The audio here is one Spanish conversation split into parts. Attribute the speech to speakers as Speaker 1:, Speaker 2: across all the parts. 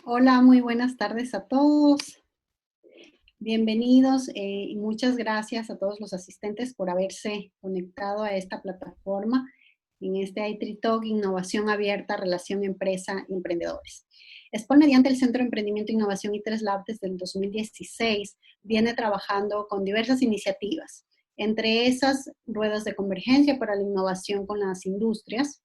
Speaker 1: Hola, muy buenas tardes a todos. Bienvenidos y muchas gracias a todos los asistentes por haberse conectado a esta plataforma en este iTree Talk, Innovación Abierta, Relación Empresa y Emprendedores. SPOL, mediante el Centro de Emprendimiento, Innovación y 3Lab desde el 2016, viene trabajando con diversas iniciativas, entre esas ruedas de convergencia para la innovación con las industrias,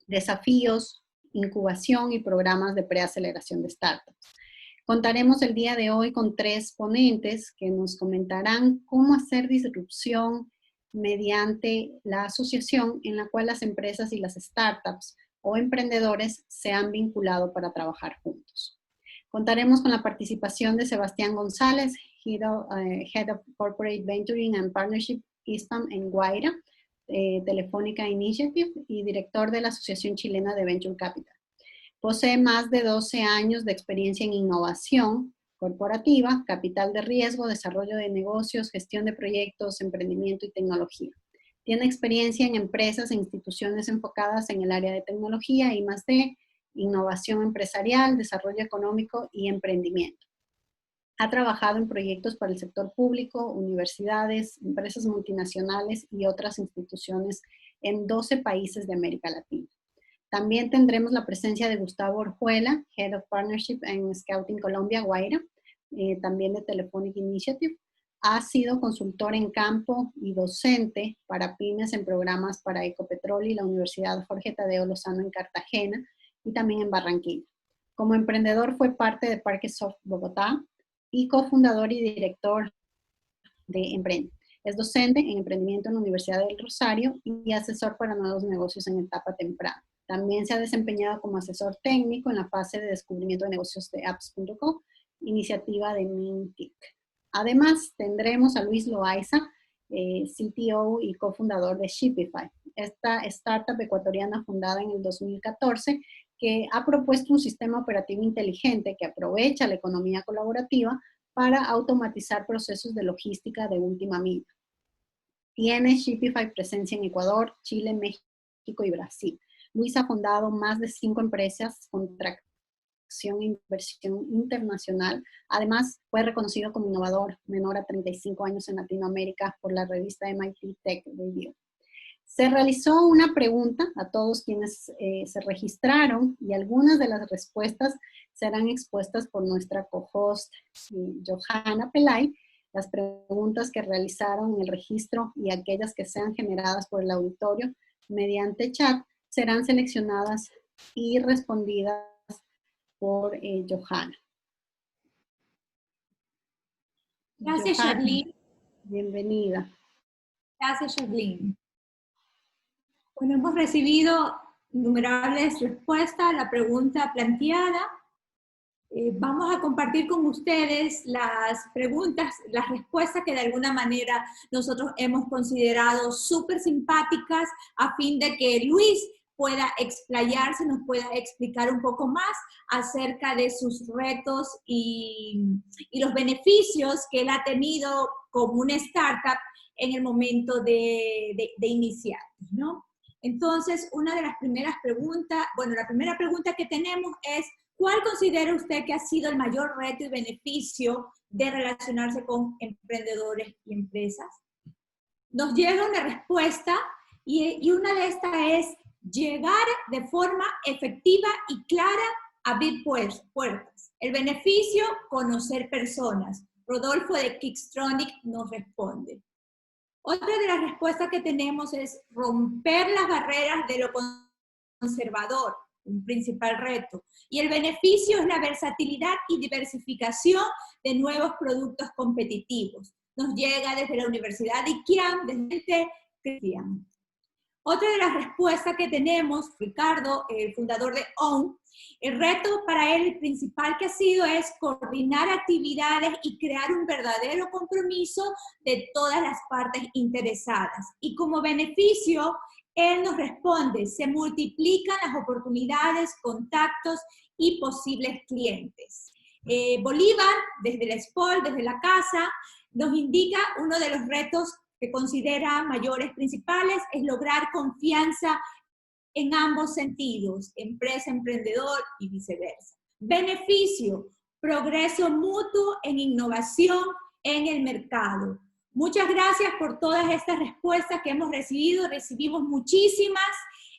Speaker 1: desafíos, incubación y programas de preaceleración de startups. Contaremos el día de hoy con 3 ponentes que nos comentarán cómo hacer disrupción mediante la asociación en la cual las empresas y las startups o emprendedores se han vinculado para trabajar juntos. Contaremos con la participación de Sebastián González, Head of Corporate Venturing and Partnership ISPAM en Guaira, Telefónica Initiative, y director de la Asociación Chilena de Venture Capital. Posee más de 12 años de experiencia en innovación corporativa, capital de riesgo, desarrollo de negocios, gestión de proyectos, emprendimiento y tecnología. Tiene experiencia en empresas e instituciones enfocadas en el área de tecnología, I+D, innovación empresarial, desarrollo económico y emprendimiento. Ha trabajado en proyectos para el sector público, universidades, empresas multinacionales y otras instituciones en 12 países de América Latina. También tendremos la presencia de Gustavo Orjuela, Head of Partnership en Scouting Colombia, Guaira, también de Telefónica Initiative. Ha sido consultor en campo y docente para pymes en programas para Ecopetrol y la Universidad Jorge Tadeo Lozano en Cartagena y también en Barranquilla. Como emprendedor fue parte de Parquesoft Bogotá y cofundador y director de Emprende. Es docente en emprendimiento en la Universidad del Rosario y asesor para nuevos negocios en etapa temprana. También se ha desempeñado como asesor técnico en la fase de descubrimiento de negocios de apps.co, iniciativa de Mintic. Además, tendremos a Luis Loaiza, CTO y cofundador de Shipify, esta startup ecuatoriana fundada en el 2014 que ha propuesto un sistema operativo inteligente que aprovecha la economía colaborativa para automatizar procesos de logística de última milla. Tiene Shipify presencia en Ecuador, Chile, México y Brasil. Luis ha fundado más de 5 empresas con tracción e inversión internacional. Además, fue reconocido como innovador menor a 35 años en Latinoamérica por la revista MIT Tech Review. Se realizó una pregunta a todos quienes se registraron y algunas de las respuestas serán expuestas por nuestra co-host Johanna Pelay. Las preguntas que realizaron en el registro y aquellas que sean generadas por el auditorio mediante chat serán seleccionadas y respondidas por Johanna.
Speaker 2: Gracias, Charlene.
Speaker 1: Bienvenida.
Speaker 2: Gracias, Charlene. Bueno, hemos recibido innumerables respuestas a la pregunta planteada. Vamos a compartir con ustedes las preguntas, las respuestas que de alguna manera nosotros hemos considerado súper simpáticas a fin de que Luis pueda explayarse, nos pueda explicar un poco más acerca de sus retos y los beneficios que él ha tenido como una startup en el momento de iniciar, ¿no? Entonces, una de las primeras preguntas, bueno, la primera pregunta que tenemos es, ¿cuál considera usted que ha sido el mayor reto y beneficio de relacionarse con emprendedores y empresas? Nos llega una respuesta y una de estas es llegar de forma efectiva y clara a abrir puertas. El beneficio, conocer personas. Rodolfo de Kickstronic nos responde. Otra de las respuestas que tenemos es romper las barreras de lo conservador, un principal reto. Y el beneficio es la versatilidad y diversificación de nuevos productos competitivos. Nos llega desde la Universidad de IKEAM, desde Cristian. Otra de las respuestas que tenemos, Ricardo, el fundador de OWN, el reto para él, el principal que ha sido es coordinar actividades y crear un verdadero compromiso de todas las partes interesadas. Y como beneficio, él nos responde, se multiplican las oportunidades, contactos y posibles clientes. Bolívar, desde la SPOL, desde la casa, nos indica uno de los retos que considera mayores principales es lograr confianza en ambos sentidos, empresa, emprendedor y viceversa. Beneficio, progreso mutuo en innovación en el mercado. Muchas gracias por todas estas respuestas que hemos recibido. Recibimos muchísimas.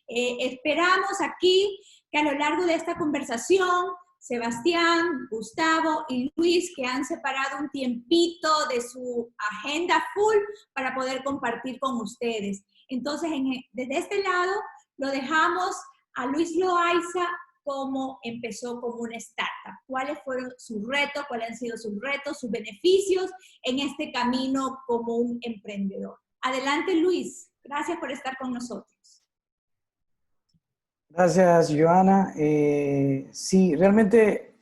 Speaker 2: Esperamos aquí que a lo largo de esta conversación, Sebastián, Gustavo y Luis, que han separado un tiempito de su agenda full para poder compartir con ustedes. Entonces, desde este lado, lo dejamos a Luis Loaiza, cómo empezó como una startup, cuáles fueron sus retos, cuáles han sido sus retos, sus beneficios en este camino como un emprendedor. Adelante, Luis. Gracias por estar con nosotros.
Speaker 3: Gracias, Joana. Sí, realmente,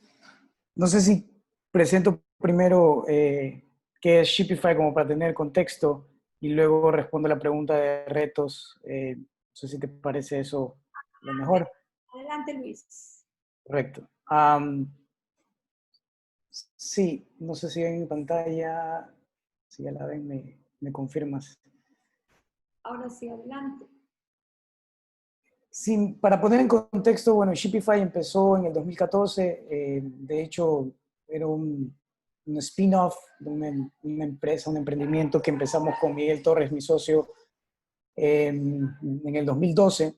Speaker 3: no sé si presento primero qué es Shipify como para tener contexto y luego respondo la pregunta de retos. No sé si te parece eso lo mejor.
Speaker 2: Adelante, Luis.
Speaker 3: Correcto. Sí, no sé si en mi pantalla, si ya la ven, me confirmas.
Speaker 2: Ahora sí, adelante.
Speaker 3: Sí, para poner en contexto, bueno, Shipify empezó en el 2014, de hecho era un spin-off de una empresa, un emprendimiento que empezamos con Miguel Torres, mi socio, en el 2012,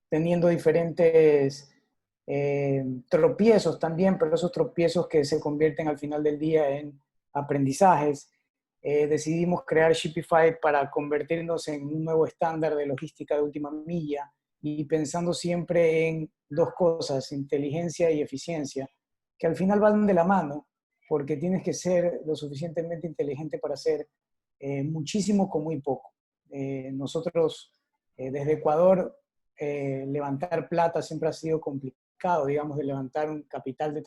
Speaker 3: teniendo diferentes tropiezos también, pero esos tropiezos que se convierten al final del día en aprendizajes. Decidimos crear Shipify para convertirnos en un nuevo estándar de logística de última milla y pensando siempre en dos cosas, inteligencia y eficiencia, que al final van de la mano, porque tienes que ser lo suficientemente inteligente para hacer muchísimo con muy poco. Nosotros desde Ecuador levantar plata siempre ha sido complicado, digamos, de levantar un capital de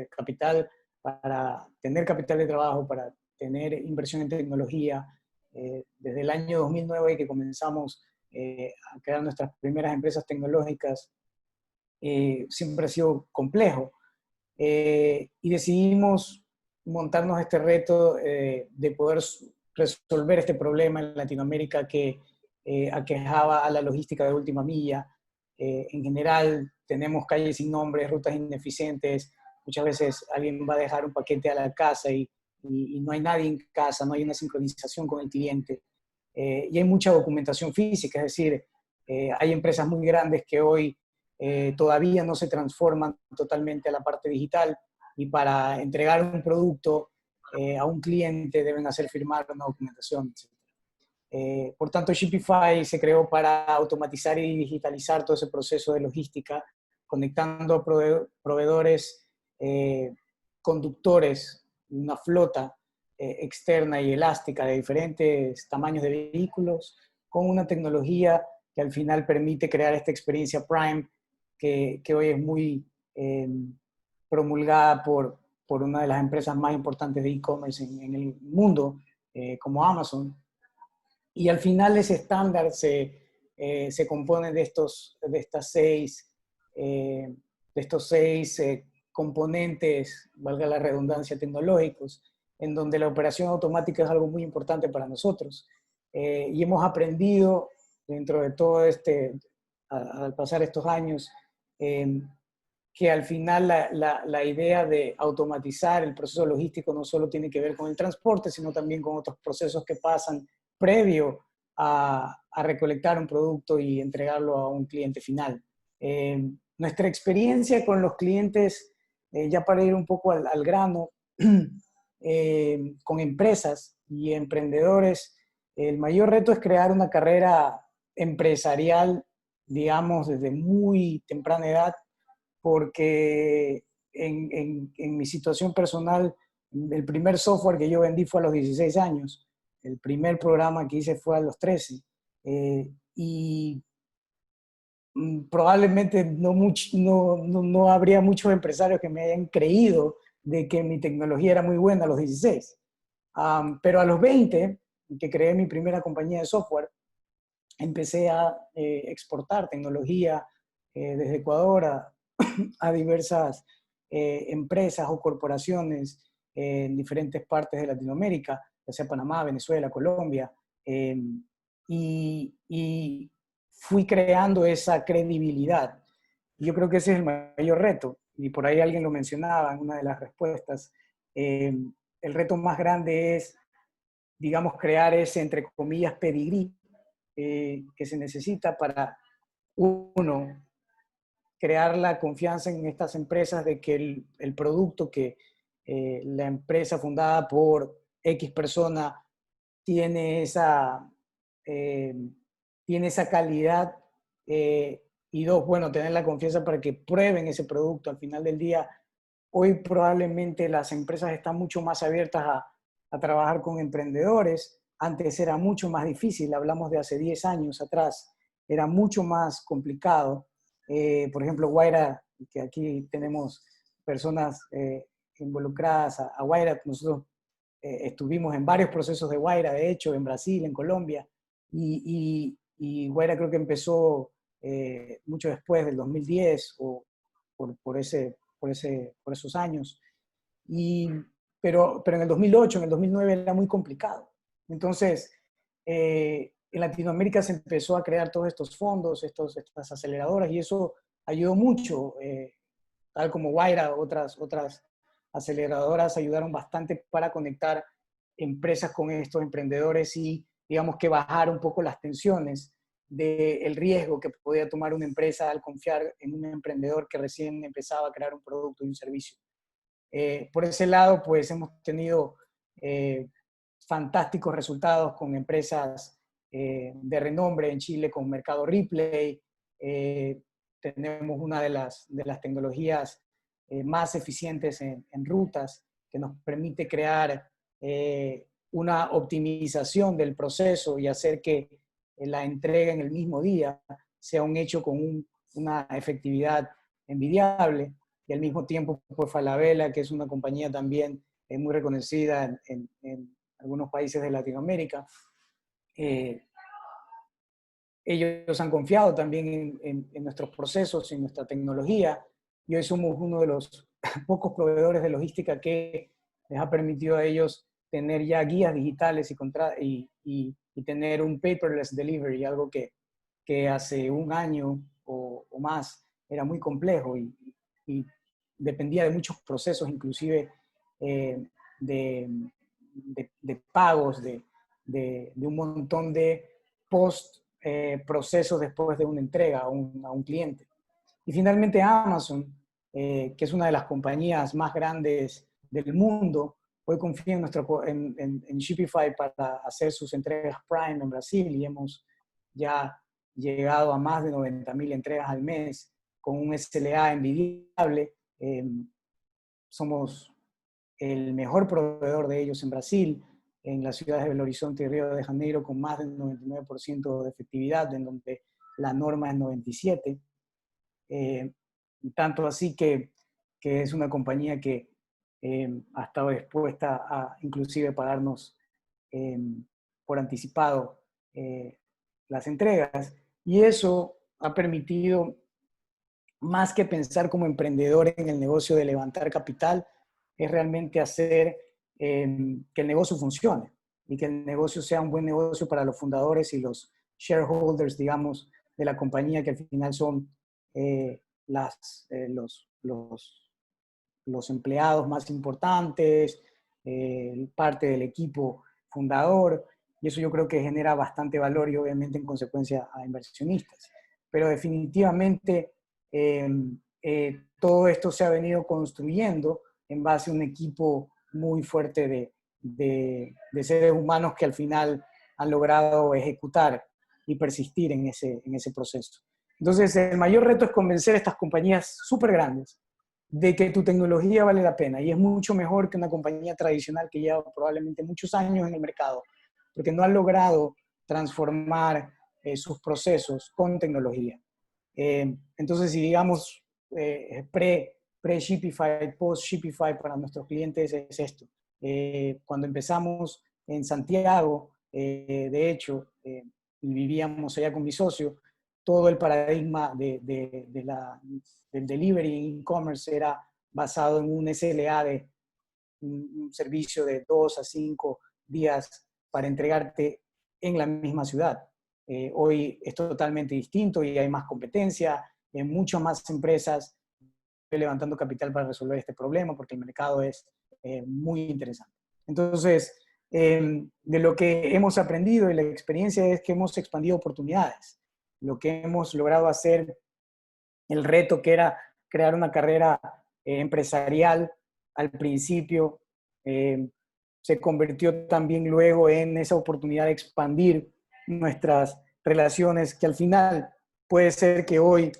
Speaker 3: capital para tener capital de trabajo, para tener inversión en tecnología. Desde el año 2009 que comenzamos a crear nuestras primeras empresas tecnológicas, siempre ha sido complejo. Y decidimos montarnos este reto de poder resolver este problema en Latinoamérica que aquejaba a la logística de última milla. En general, tenemos calles sin nombres, rutas ineficientes. Muchas veces alguien va a dejar un paquete a la casa y no hay nadie en casa, no hay una sincronización con el cliente. Y hay mucha documentación física, es decir, hay empresas muy grandes que hoy todavía no se transforman totalmente a la parte digital y para entregar un producto a un cliente deben hacer firmar una documentación, etc. Por tanto, Shipify se creó para automatizar y digitalizar todo ese proceso de logística, conectando proveedores, conductores, una flota externa y elástica de diferentes tamaños de vehículos, con una tecnología que al final permite crear esta experiencia Prime, que hoy es muy promulgada por una de las empresas más importantes de e-commerce en el mundo, como Amazon. Y al final ese estándar se compone de estos seis componentes, valga la redundancia, tecnológicos, en donde la operación automática es algo muy importante para nosotros. Y hemos aprendido dentro de todo al pasar estos años, que al final la idea de automatizar el proceso logístico no solo tiene que ver con el transporte, sino también con otros procesos que pasan previo a recolectar un producto y entregarlo a un cliente final. Nuestra experiencia con los clientes, ya para ir un poco al grano, con empresas y emprendedores, el mayor reto es crear una carrera empresarial, digamos, desde muy temprana edad, porque en mi situación personal, el primer software que yo vendí fue a los 16 años. El primer programa que hice fue a los 13. Y probablemente no habría muchos empresarios que me hayan creído de que mi tecnología era muy buena a los 16. Pero a los 20, que creé mi primera compañía de software, empecé a exportar tecnología desde Ecuador a diversas empresas o corporaciones en diferentes partes de Latinoamérica, ya sea Panamá, Venezuela, Colombia, y fui creando esa credibilidad. Yo creo que ese es el mayor reto, y por ahí alguien lo mencionaba en una de las respuestas, el reto más grande es, digamos, crear ese, entre comillas, pedigrí que se necesita para, uno, crear la confianza en estas empresas de que el producto que la empresa fundada por X persona tiene eh, tiene esa calidad, y dos, bueno, tener la confianza para que prueben ese producto. Al final del día, hoy probablemente las empresas están mucho más abiertas a trabajar con emprendedores. Antes era mucho más difícil, hablamos de hace 10 años atrás, era mucho más complicado. Por ejemplo, Wayra, que aquí tenemos personas involucradas a Wayra, nosotros estuvimos en varios procesos de Wayra, de hecho, en Brasil, en Colombia, y Wayra creo que empezó mucho después del 2010 o por esos años. Pero en el 2008, en el 2009 era muy complicado. Entonces, en Latinoamérica se empezó a crear todos estos fondos, estas aceleradoras, y eso ayudó mucho, tal como Wayra, otras aceleradoras ayudaron bastante para conectar empresas con estos emprendedores y, digamos, que bajar un poco las tensiones del riesgo que podía tomar una empresa al confiar en un emprendedor que recién empezaba a crear un producto y un servicio. Por ese lado, pues hemos tenido fantásticos resultados con empresas de renombre en Chile, con Mercado Ripley. Tenemos una de las tecnologías más eficientes en rutas, que nos permite crear una optimización del proceso y hacer que la entrega en el mismo día sea un hecho con una efectividad envidiable. Y al mismo tiempo, pues Falabella, que es una compañía también muy reconocida en algunos países de Latinoamérica, ellos han confiado también en nuestros procesos, en nuestra tecnología, y hoy somos uno de los pocos proveedores de logística que les ha permitido a ellos tener ya guías digitales y tener un paperless delivery, algo que hace un año o más era muy complejo y dependía de muchos procesos, inclusive de pagos, de un montón de procesos después de una entrega a un cliente. Y finalmente Amazon, que es una de las compañías más grandes del mundo, hoy confía en Shopify para hacer sus entregas Prime en Brasil y hemos ya llegado a más de 90.000 entregas al mes con un SLA envidiable. Somos el mejor proveedor de ellos en Brasil, en las ciudades de Belo Horizonte y Río de Janeiro, con más del 99% de efectividad, en donde la norma es 97%. Tanto así que es una compañía que ha estado dispuesta a inclusive pagarnos por anticipado las entregas. Y eso ha permitido, más que pensar como emprendedor en el negocio de levantar capital, es realmente hacer que el negocio funcione y que el negocio sea un buen negocio para los fundadores y los shareholders, digamos, de la compañía, que al final son los empleados más importantes, parte del equipo fundador, y eso yo creo que genera bastante valor y obviamente en consecuencia a inversionistas. Pero definitivamente todo esto se ha venido construyendo en base a un equipo muy fuerte de seres humanos que al final han logrado ejecutar y persistir en ese proceso. Entonces, el mayor reto es convencer a estas compañías súper grandes de que tu tecnología vale la pena y es mucho mejor que una compañía tradicional que lleva probablemente muchos años en el mercado, porque no ha logrado transformar sus procesos con tecnología. Entonces, si digamos pre-Shopify, post-Shopify para nuestros clientes es esto. Cuando empezamos en Santiago, de hecho, y vivíamos allá con mi socio, todo el paradigma del delivery e-commerce era basado en un SLA de un servicio de 2 a 5 días para entregarte en la misma ciudad. Hoy es totalmente distinto y hay más competencia, muchas más empresas levantando capital para resolver este problema porque el mercado es muy interesante. Entonces, de lo que hemos aprendido y la experiencia es que hemos expandido oportunidades. Lo que hemos logrado hacer, el reto que era crear una carrera empresarial al principio, se convirtió también luego en esa oportunidad de expandir nuestras relaciones, que al final puede ser que hoy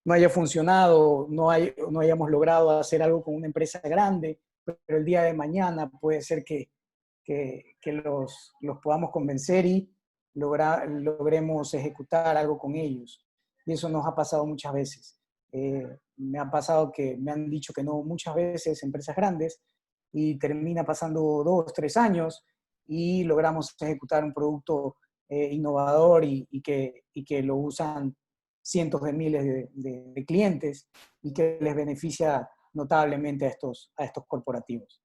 Speaker 3: no haya funcionado, no hayamos logrado hacer algo con una empresa grande, pero el día de mañana puede ser que los podamos convencer y logremos ejecutar algo con ellos. Y eso nos ha pasado muchas veces. Me ha pasado que me han dicho que no muchas veces empresas grandes y termina pasando 2, 3 años y logramos ejecutar un producto innovador y que lo usan cientos de miles de clientes y que les beneficia notablemente a estos corporativos.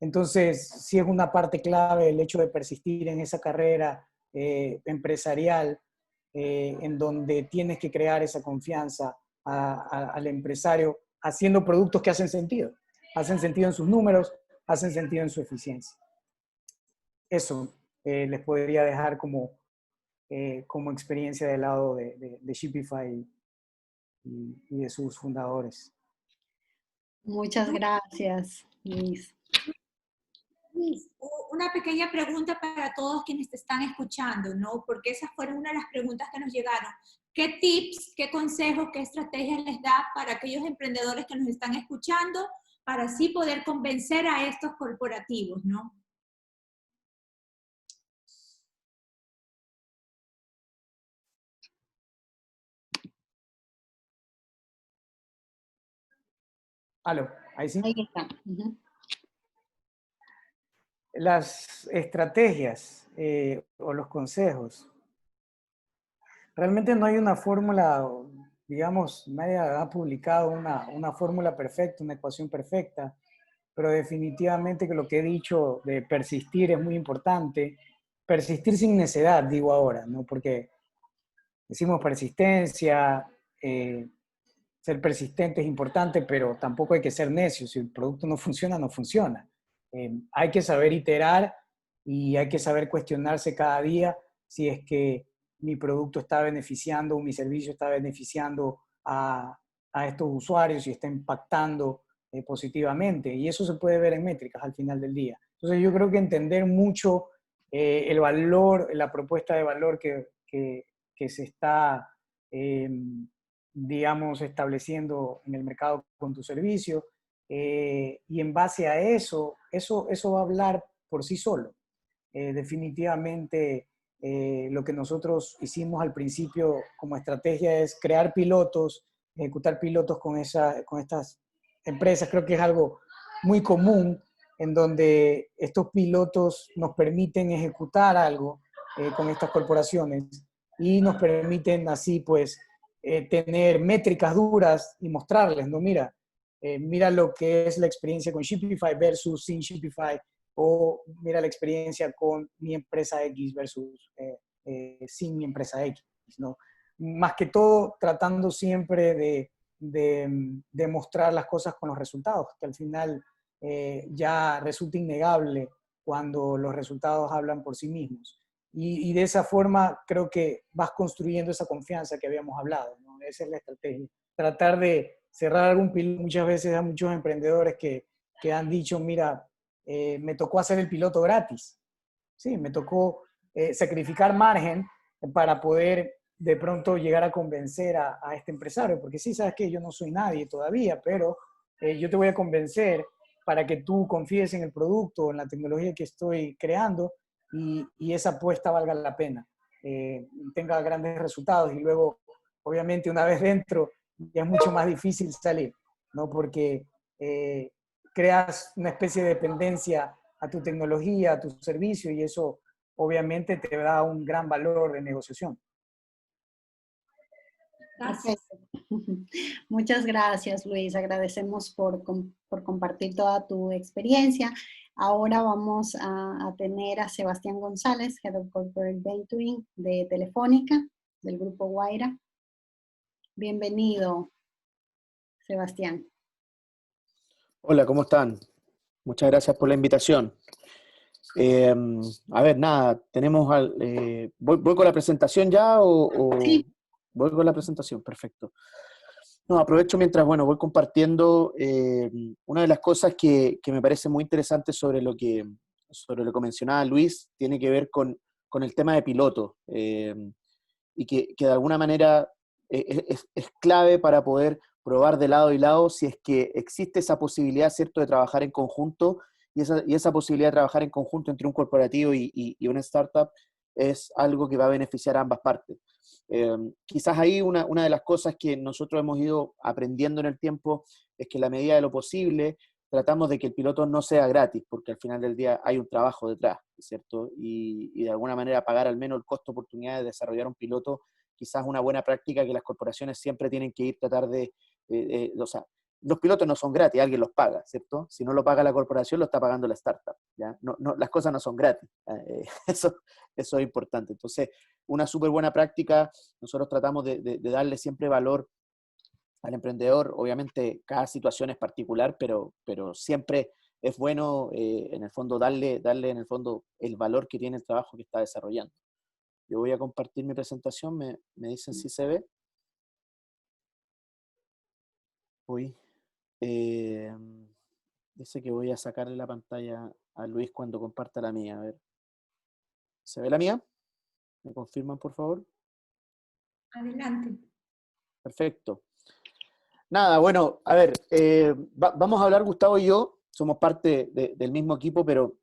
Speaker 3: Entonces, sí es una parte clave el hecho de persistir en esa carrera empresarial en donde tienes que crear esa confianza al empresario haciendo productos que hacen sentido en sus números, hacen sentido en su eficiencia. Eso les podría dejar como experiencia del lado de Shipify y de sus fundadores.
Speaker 1: Muchas gracias, Luis.
Speaker 2: Una pequeña pregunta para todos quienes te están escuchando, ¿no? Porque esas fueron una de las preguntas que nos llegaron. ¿Qué tips, qué consejos, qué estrategias les da para aquellos emprendedores que nos están escuchando para así poder convencer a estos corporativos, ¿no?
Speaker 3: ¿Aló? ¿Ahí sí?
Speaker 1: Ahí está.
Speaker 3: Las estrategias o los consejos. Realmente no hay una fórmula, digamos, nadie ha publicado una fórmula perfecta, una ecuación perfecta, pero definitivamente que lo que he dicho de persistir es muy importante. Persistir sin necedad, digo ahora, ¿no? Porque decimos persistencia, ser persistente es importante, pero tampoco hay que ser necio. Si el producto no funciona, no funciona. Hay que saber iterar y hay que saber cuestionarse cada día si es que mi producto está beneficiando o mi servicio está beneficiando a estos usuarios y está impactando positivamente. Y eso se puede ver en métricas al final del día. Entonces yo creo que entender mucho el valor, la propuesta de valor que se está digamos, estableciendo en el mercado con tu servicio. Y en base a eso va a hablar por sí solo. Definitivamente, lo que nosotros hicimos al principio como estrategia es crear pilotos, ejecutar pilotos con estas empresas. Creo que es algo muy común en donde estos pilotos nos permiten ejecutar algo con estas corporaciones y nos permiten así, pues, tener métricas duras y mostrarles, ¿no? Mira, mira lo que es la experiencia con Shipify versus sin Shipify, o mira la experiencia con mi empresa X versus sin mi empresa X, ¿no? Más que todo, tratando siempre de mostrar las cosas con los resultados, que al final ya resulta innegable cuando los resultados hablan por sí mismos. Y de esa forma creo que vas construyendo esa confianza que habíamos hablado, ¿no? Esa es la estrategia. Tratar de cerrar algún piloto. Muchas veces hay muchos emprendedores que han dicho, mira, me tocó hacer el piloto gratis. Sí, me tocó sacrificar margen para poder de pronto llegar a convencer a este empresario, porque sí, sabes que yo no soy nadie todavía, pero yo te voy a convencer para que tú confíes en el producto, en la tecnología que estoy creando y esa apuesta valga la pena, tenga grandes resultados y luego, obviamente, una vez dentro, ya es mucho más difícil salir, ¿no? Porque creas una especie de dependencia a tu tecnología, a tu servicio y eso obviamente te da un gran valor de negociación.
Speaker 2: Gracias.
Speaker 1: Muchas gracias, Luis. Agradecemos por compartir toda tu experiencia. Ahora vamos a tener a Sebastián González, Head of Corporate Venturing de Telefónica, del Grupo Guaira. Bienvenido, Sebastián.
Speaker 4: Hola, ¿cómo están? Muchas gracias por la invitación. Eh, a ver, nada, ¿voy con la presentación ya o
Speaker 1: Sí,
Speaker 4: voy con la presentación? Perfecto. No, aprovecho mientras, bueno, voy compartiendo una de las cosas que me parece muy interesante sobre lo que mencionaba Luis, tiene que ver con el tema de piloto y que de alguna manera es clave para poder probar de lado y lado si es que existe esa posibilidad, ¿cierto?, de trabajar en conjunto y esa posibilidad de trabajar en conjunto entre un corporativo y una startup es algo que va a beneficiar a ambas partes. Quizás ahí una de las cosas que nosotros hemos ido aprendiendo en el tiempo es que en la medida de lo posible tratamos de que el piloto no sea gratis, porque al final del día hay un trabajo detrás, ¿cierto? Y de alguna manera pagar al menos el costo de oportunidad de desarrollar un piloto, quizás una buena práctica que las corporaciones siempre tienen que ir tratar o sea, los pilotos no son gratis, alguien los paga, ¿cierto? Si no lo paga la corporación, lo está pagando la startup, ¿ya? Las cosas no son gratis, eso es importante. Entonces, una súper buena práctica, nosotros tratamos de darle siempre valor al emprendedor. Obviamente cada situación es particular, pero siempre es bueno en el fondo darle en el fondo el valor que tiene el trabajo que está desarrollando. Yo voy a compartir mi presentación, me dicen si se ve. Uy, eh, dice que voy a sacarle la pantalla a Luis cuando comparta la mía. A ver, ¿se ve la mía? ¿Me confirman, por favor?
Speaker 2: Adelante.
Speaker 4: Perfecto. Nada, bueno, a ver, vamos a hablar, Gustavo y yo, somos parte del mismo equipo, pero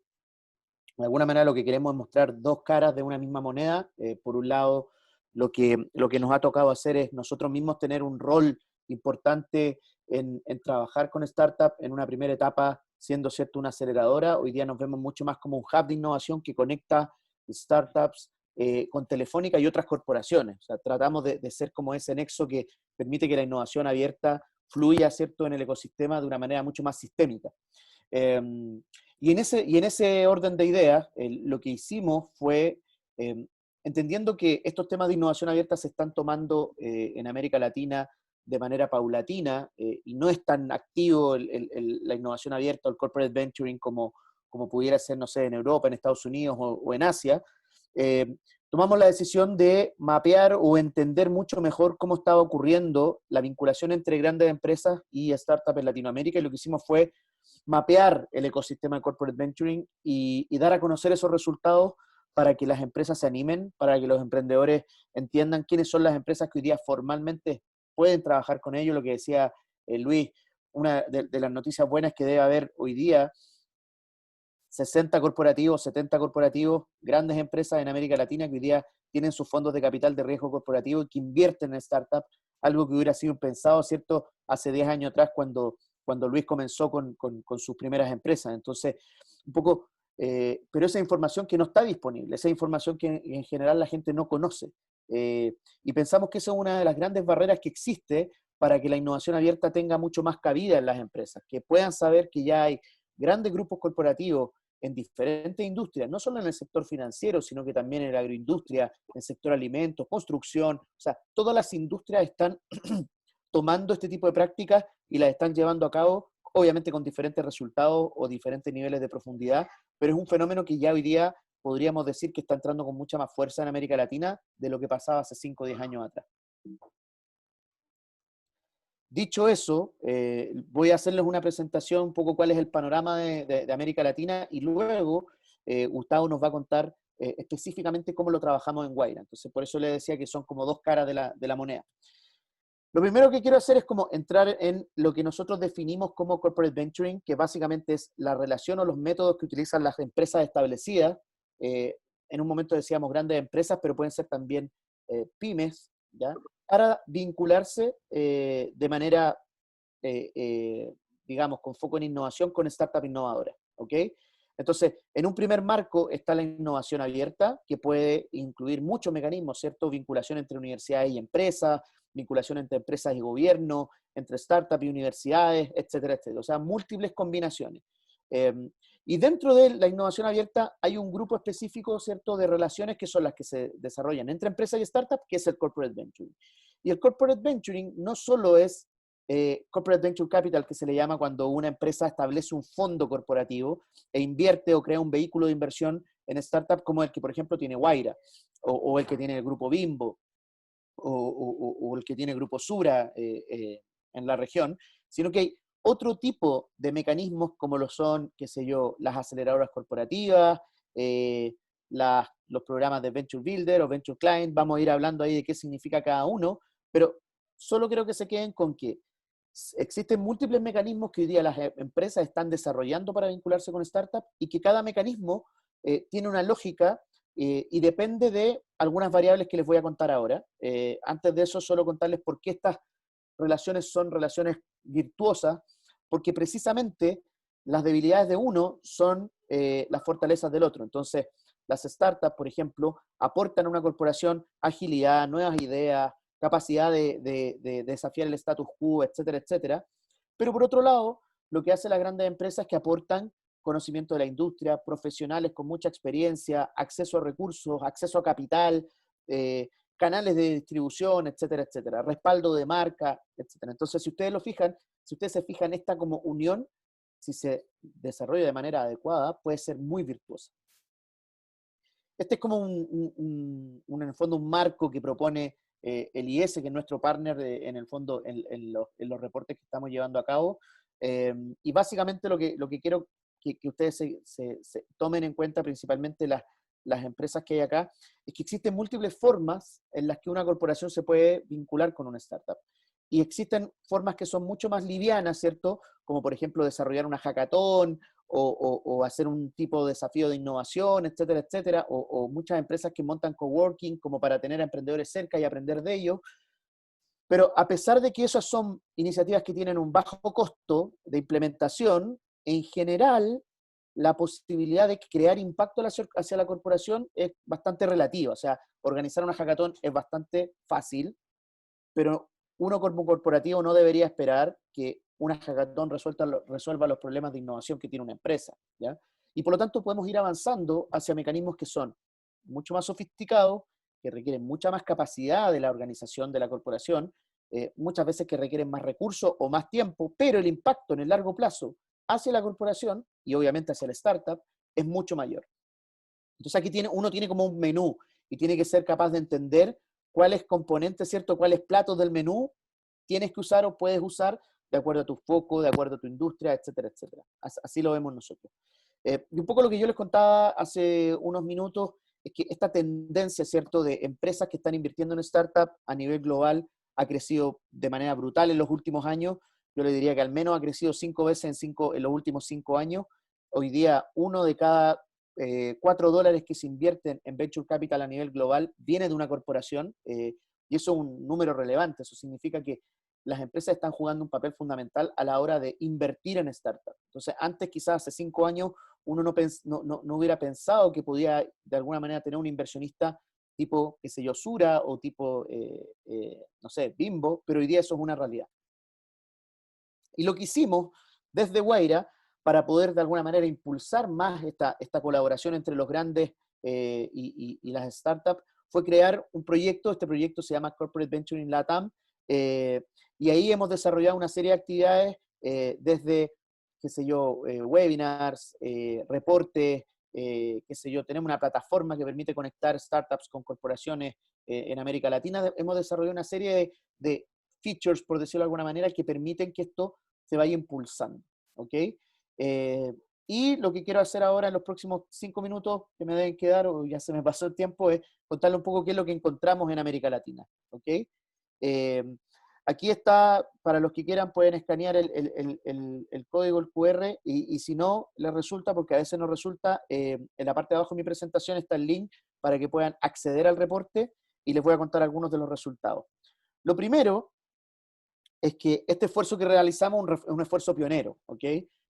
Speaker 4: de alguna manera lo que queremos es mostrar dos caras de una misma moneda. Por un lado, lo que nos ha tocado hacer es nosotros mismos tener un rol importante en trabajar con startups en una primera etapa, siendo cierto una aceleradora. Hoy día nos vemos mucho más como un hub de innovación que conecta startups con Telefónica y otras corporaciones. O sea, tratamos de ser como ese nexo que permite que la innovación abierta fluya, ¿cierto?, en el ecosistema de una manera mucho más sistémica. Eh, y en ese orden de ideas, lo que hicimos fue, eh, entendiendo que estos temas de innovación abierta se están tomando en América Latina de manera paulatina y no es tan activo la innovación abierta o el corporate venturing como pudiera ser, no sé, en Europa, en Estados Unidos o en Asia, tomamos la decisión de mapear o entender mucho mejor cómo estaba ocurriendo la vinculación entre grandes empresas y startups en Latinoamérica, y lo que hicimos fue mapear el ecosistema de corporate venturing y dar a conocer esos resultados para que las empresas se animen, para que los emprendedores entiendan quiénes son las empresas que hoy día formalmente pueden trabajar con ellos. Lo que decía Luis, una de las noticias buenas es que debe haber hoy día 60 corporativos, 70 corporativos, grandes empresas en América Latina que hoy día tienen sus fondos de capital de riesgo corporativo y que invierten en startups, algo que hubiera sido impensado, ¿cierto?, hace 10 años atrás cuando Luis comenzó con sus primeras empresas. Entonces, un poco, pero esa información que no está disponible, esa información que en general la gente no conoce. Y pensamos que esa es una de las grandes barreras que existe para que la innovación abierta tenga mucho más cabida en las empresas, que puedan saber que ya hay grandes grupos corporativos en diferentes industrias, no solo en el sector financiero, sino que también en la agroindustria, en el sector alimentos, construcción, o sea, todas las industrias están tomando este tipo de prácticas y las están llevando a cabo, obviamente con diferentes resultados o diferentes niveles de profundidad, pero es un fenómeno que ya hoy día podríamos decir que está entrando con mucha más fuerza en América Latina de lo que pasaba hace 5 o 10 años atrás. Dicho eso, voy a hacerles una presentación un poco cuál es el panorama de América Latina y luego Gustavo nos va a contar específicamente cómo lo trabajamos en Guaira. Entonces, por eso le decía que son como dos caras de la moneda. Lo primero que quiero hacer es como entrar en lo que nosotros definimos como corporate venturing, que básicamente es la relación o los métodos que utilizan las empresas establecidas. En un momento decíamos grandes empresas, pero pueden ser también pymes, ¿ya?, para vincularse de manera, digamos, con foco en innovación con startups innovadoras, ¿ok? Entonces, en un primer marco está la innovación abierta, que puede incluir muchos mecanismos, ¿cierto? Vinculación entre universidades y empresas, vinculación entre empresas y gobierno, entre startups y universidades, etcétera, etcétera. O sea, múltiples combinaciones. Y dentro de la innovación abierta hay un grupo específico, ¿cierto?, de relaciones que son las que se desarrollan entre empresas y startups, que es el corporate venturing. Y el corporate venturing no solo es Corporate Venture Capital, que se le llama cuando una empresa establece un fondo corporativo e invierte o crea un vehículo de inversión en startups como el que, por ejemplo, tiene Wayra, o el que tiene el Grupo Bimbo, o el que tiene el Grupo Sura en la región, sino que hay otro tipo de mecanismos como lo son, qué sé yo, las aceleradoras corporativas, los programas de Venture Builder o Venture Client. Vamos a ir hablando ahí de qué significa cada uno, pero solo creo que se queden con que existen múltiples mecanismos que hoy día las empresas están desarrollando para vincularse con startups y que cada mecanismo tiene una lógica y depende de algunas variables que les voy a contar ahora. Antes de eso, solo contarles por qué estas relaciones son relaciones virtuosas, porque precisamente las debilidades de uno son las fortalezas del otro. Entonces, las startups, por ejemplo, aportan a una corporación agilidad, nuevas ideas, capacidad de desafiar el status quo, etcétera, etcétera. Pero por otro lado, lo que hacen las grandes empresas es que aportan conocimiento de la industria, profesionales con mucha experiencia, acceso a recursos, acceso a capital, canales de distribución, etcétera, etcétera, respaldo de marca, etcétera. Entonces, si ustedes se fijan, esta como unión, si se desarrolla de manera adecuada, puede ser muy virtuosa. Este es como en el fondo, un marco que propone el IS, que es nuestro partner en el fondo en los reportes que estamos llevando a cabo. Y básicamente lo que quiero que ustedes se tomen en cuenta, principalmente las empresas que hay acá, es que existen múltiples formas en las que una corporación se puede vincular con una startup. Y existen formas que son mucho más livianas, ¿cierto? Como por ejemplo desarrollar una hackathon o hacer un tipo de desafío de innovación, etcétera, etcétera. O muchas empresas que montan coworking como para tener a emprendedores cerca y aprender de ellos. Pero a pesar de que esas son iniciativas que tienen un bajo costo de implementación, en general, la posibilidad de crear impacto hacia la corporación es bastante relativa. O sea, organizar una hackathon es bastante fácil, pero uno como corporativo no debería esperar que una hackathon resuelva los problemas de innovación que tiene una empresa, ¿ya? Y por lo tanto podemos ir avanzando hacia mecanismos que son mucho más sofisticados, que requieren mucha más capacidad de la organización de la corporación, muchas veces que requieren más recursos o más tiempo, pero el impacto en el largo plazo hacia la corporación y obviamente hacia la startup es mucho mayor. Entonces aquí uno tiene como un menú y tiene que ser capaz de entender cuáles componentes, ¿cierto? Cuáles platos del menú tienes que usar o puedes usar de acuerdo a tu foco, de acuerdo a tu industria, etcétera, etcétera. Así lo vemos nosotros. Y un poco lo que yo les contaba hace unos minutos es que esta tendencia, ¿cierto?, de empresas que están invirtiendo en startup a nivel global ha crecido de manera brutal en los últimos años. Yo le diría que al menos ha crecido 5 veces en los últimos 5 años. Hoy día, 1 de cada $4 que se invierten en Venture Capital a nivel global viene de una corporación, y eso es un número relevante. Eso significa que las empresas están jugando un papel fundamental a la hora de invertir en startups. Entonces, antes quizás hace 5 años uno no hubiera pensado que podía de alguna manera tener un inversionista tipo, qué sé yo, Sura o tipo, no sé, Bimbo, pero hoy día eso es una realidad. Y lo que hicimos desde Wayra para poder de alguna manera impulsar más esta colaboración entre los grandes y las startups fue crear un proyecto. Este proyecto se llama Corporate Venture in LATAM, y ahí hemos desarrollado una serie de actividades desde, qué sé yo, webinars, reportes, qué sé yo, tenemos una plataforma que permite conectar startups con corporaciones en América Latina. Hemos desarrollado una serie de features, por decirlo de alguna manera, que permiten que esto se vaya impulsando, ¿ok? Y lo que quiero hacer ahora en los próximos 5 minutos que me deben quedar, o ya se me pasó el tiempo, es contarle un poco qué es lo que encontramos en América Latina, ¿ok? Aquí está, para los que quieran pueden escanear el código, el QR, y si no les resulta, porque a veces no resulta, en la parte de abajo de mi presentación está el link para que puedan acceder al reporte y les voy a contar algunos de los resultados. Lo primero es que este esfuerzo que realizamos es un esfuerzo pionero, ¿ok?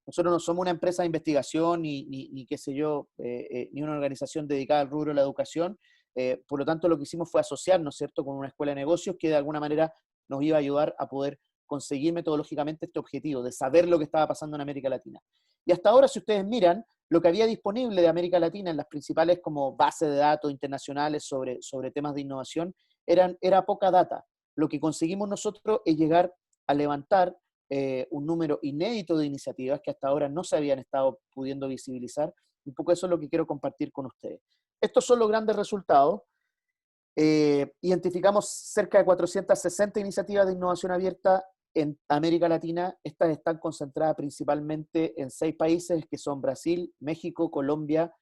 Speaker 4: Nosotros no somos una empresa de investigación ni qué sé yo, ni una organización dedicada al rubro de la educación. Por lo tanto, lo que hicimos fue asociarnos, ¿cierto?, con una escuela de negocios que de alguna manera nos iba a ayudar a poder conseguir metodológicamente este objetivo, de saber lo que estaba pasando en América Latina. Y hasta ahora, si ustedes miran, lo que había disponible de América Latina en las principales como bases de datos internacionales sobre temas de innovación, era poca data. Lo que conseguimos nosotros es llegar a levantar un número inédito de iniciativas que hasta ahora no se habían estado pudiendo visibilizar. Un poco eso es lo que quiero compartir con ustedes. Estos son los grandes resultados. Identificamos cerca de 460 iniciativas de innovación abierta en América Latina. Estas están concentradas principalmente en 6 países, que son Brasil, México, Colombia,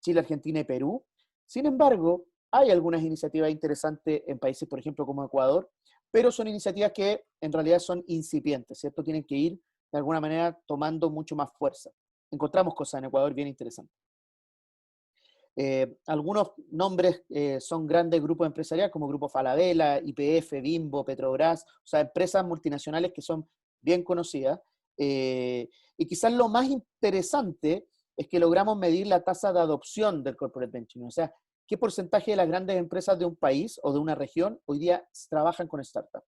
Speaker 4: Chile, Argentina y Perú. Sin embargo, hay algunas iniciativas interesantes en países, por ejemplo, como Ecuador, pero son iniciativas que en realidad son incipientes, ¿cierto? Tienen que ir de alguna manera tomando mucho más fuerza. Encontramos cosas en Ecuador bien interesantes. Algunos nombres son grandes grupos empresariales como Grupo Falabella, YPF, Bimbo, Petrobras, o sea, empresas multinacionales que son bien conocidas. Y quizás lo más interesante es que logramos medir la tasa de adopción del corporate venturing, o sea, qué porcentaje de las grandes empresas de un país o de una región hoy día trabajan con startups.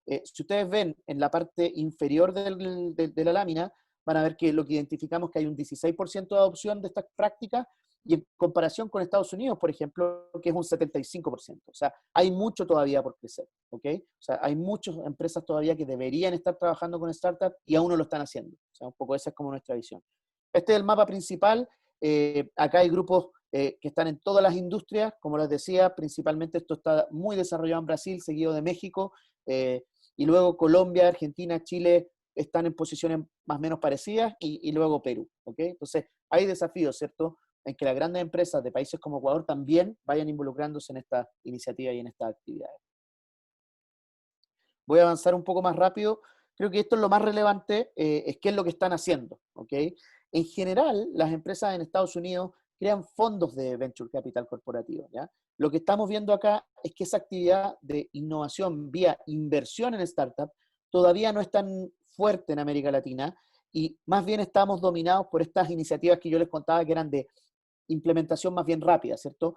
Speaker 4: Si ustedes ven en la parte inferior de la lámina, van a ver que lo que identificamos que hay un 16% de adopción de estas prácticas, y en comparación con Estados Unidos, por ejemplo, que es un 75%. O sea, hay mucho todavía por crecer, ¿ok? O sea, hay muchas empresas todavía que deberían estar trabajando con startups y aún no lo están haciendo. O sea, un poco esa es como nuestra visión. Este es el mapa principal. Acá hay grupos que están en todas las industrias. Como les decía, principalmente esto está muy desarrollado en Brasil, seguido de México, y luego Colombia, Argentina, Chile están en posiciones más o menos parecidas, y luego Perú, ¿ok? Entonces, hay desafíos, ¿cierto?, en que las grandes empresas de países como Ecuador también vayan involucrándose en esta iniciativa y en estas actividades. Voy a avanzar un poco más rápido. Creo que esto es lo más relevante, es qué es lo que están haciendo, ¿ok? En general, las empresas en Estados Unidos crean fondos de Venture Capital corporativo, ¿ya? Lo que estamos viendo acá es que esa actividad de innovación vía inversión en startup todavía no es tan fuerte en América Latina, y más bien estamos dominados por estas iniciativas que yo les contaba que eran de implementación más bien rápida, ¿cierto?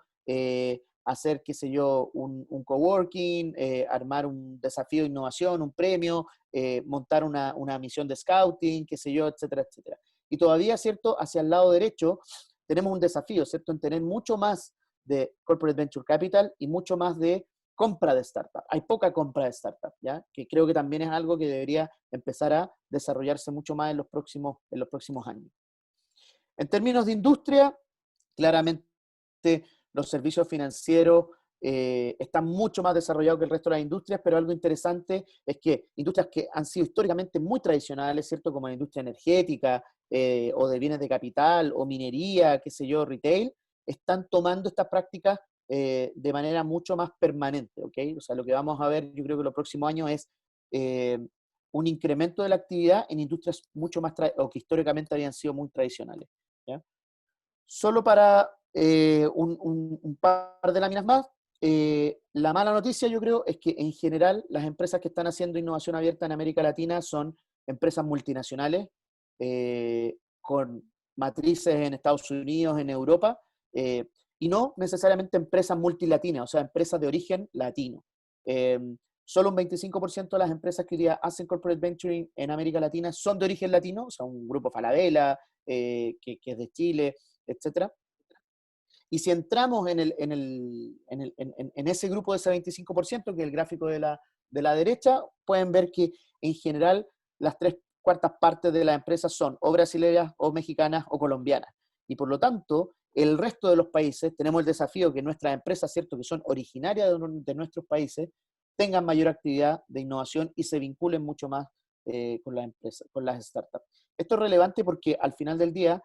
Speaker 4: Hacer, qué sé yo, un coworking, armar un desafío de innovación, un premio, montar una misión de scouting, qué sé yo, etcétera, etcétera. Y todavía, ¿cierto?, hacia el lado derecho tenemos un desafío, ¿cierto?, en tener mucho más de corporate venture capital y mucho más de compra de startup. Hay poca compra de startup, ¿ya? Que creo que también es algo que debería empezar a desarrollarse mucho más en los próximos años. En términos de industria, claramente los servicios financieros están mucho más desarrollados que el resto de las industrias, pero algo interesante es que industrias que han sido históricamente muy tradicionales, ¿cierto?, como la industria energética, o de bienes de capital, o minería, qué sé yo, retail, están tomando estas prácticas de manera mucho más permanente, ¿ok? O sea, lo que vamos a ver, yo creo que los próximos años es un incremento de la actividad en industrias mucho más, o que históricamente habían sido muy tradicionales, ¿ya? Solo para un par de láminas más, la mala noticia, yo creo, es que en general las empresas que están haciendo innovación abierta en América Latina son empresas multinacionales, con matrices en Estados Unidos, en Europa, y no necesariamente empresas multilatinas, o sea, empresas de origen latino. Solo un 25% de las empresas que hoy día hacen corporate venturing en América Latina son de origen latino, o sea, un grupo Falabella, que es de Chile, etcétera. Y si entramos en ese grupo de ese 25%, que es el gráfico de la derecha, pueden ver que en general las 3/4 partes de las empresas son o brasileñas, o mexicanas, o colombianas. Y por lo tanto, el resto de los países tenemos el desafío que nuestras empresas, ¿cierto?, que son originarias de nuestros países, tengan mayor actividad de innovación y se vinculen mucho más con las empresas, con las startups. Esto es relevante porque al final del día,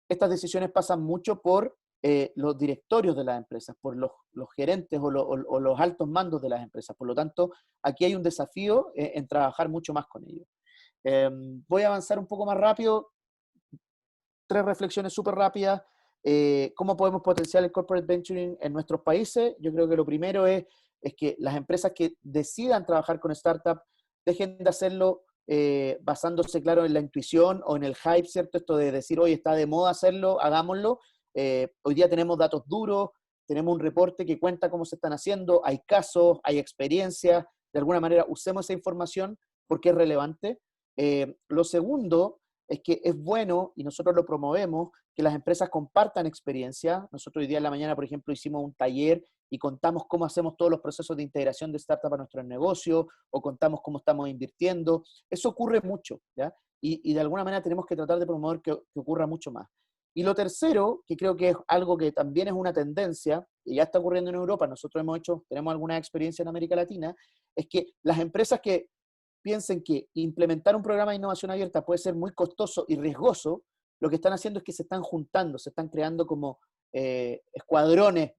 Speaker 4: estas decisiones pasan mucho por los directorios de las empresas, por los gerentes o los altos mandos de las empresas. Por lo tanto, aquí hay un desafío en trabajar mucho más con ellos. Voy a avanzar un poco más rápido. 3 reflexiones súper rápidas. ¿Cómo podemos potenciar el corporate venturing en nuestros países? Yo creo que lo primero es que las empresas que decidan trabajar con startups dejen de hacerlo basándose, claro, en la intuición o en el hype, ¿cierto? Esto de decir, hoy está de moda hacerlo, hagámoslo. Hoy día tenemos datos duros, tenemos un reporte que cuenta cómo se están haciendo, hay casos, hay experiencias. De alguna manera, usemos esa información porque es relevante. Lo segundo es que es bueno, y nosotros lo promovemos, que las empresas compartan experiencia. Nosotros hoy día en la mañana, por ejemplo, hicimos un taller y contamos cómo hacemos todos los procesos de integración de startup a nuestro negocio, o contamos cómo estamos invirtiendo. Eso ocurre mucho, ¿ya? Y de alguna manera tenemos que tratar de promover que ocurra mucho más. Y lo tercero, que creo que es algo que también es una tendencia, y ya está ocurriendo en Europa, nosotros tenemos alguna experiencia en América Latina, es que las empresas que piensen que implementar un programa de innovación abierta puede ser muy costoso y riesgoso, lo que están haciendo es que se están juntando, se están creando como escuadrones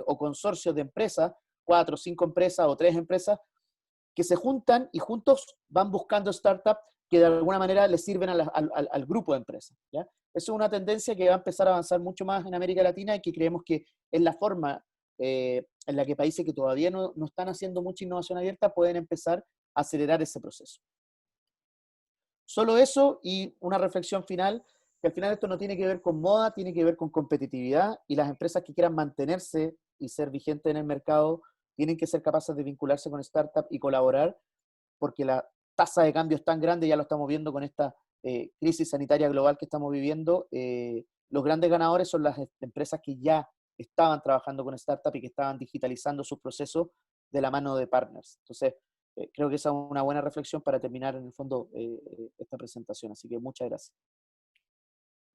Speaker 4: o consorcios de empresas, 4 o 5 empresas o 3 empresas, que se juntan y juntos van buscando startups que de alguna manera les sirven al grupo de empresas, ¿ya? Eso es una tendencia que va a empezar a avanzar mucho más en América Latina y que creemos que es la forma en la que países que todavía no están haciendo mucha innovación abierta pueden empezar a acelerar ese proceso. Solo eso, y una reflexión final, que al final esto no tiene que ver con moda, tiene que ver con competitividad, y las empresas que quieran mantenerse y ser vigentes en el mercado tienen que ser capaces de vincularse con startups y colaborar, porque la tasa de cambio es tan grande, ya lo estamos viendo con esta crisis sanitaria global que estamos viviendo. Los grandes ganadores son las empresas que ya estaban trabajando con startups y que estaban digitalizando sus procesos de la mano de partners. Entonces, creo que esa es una buena reflexión para terminar en el fondo esta presentación. Así que muchas gracias.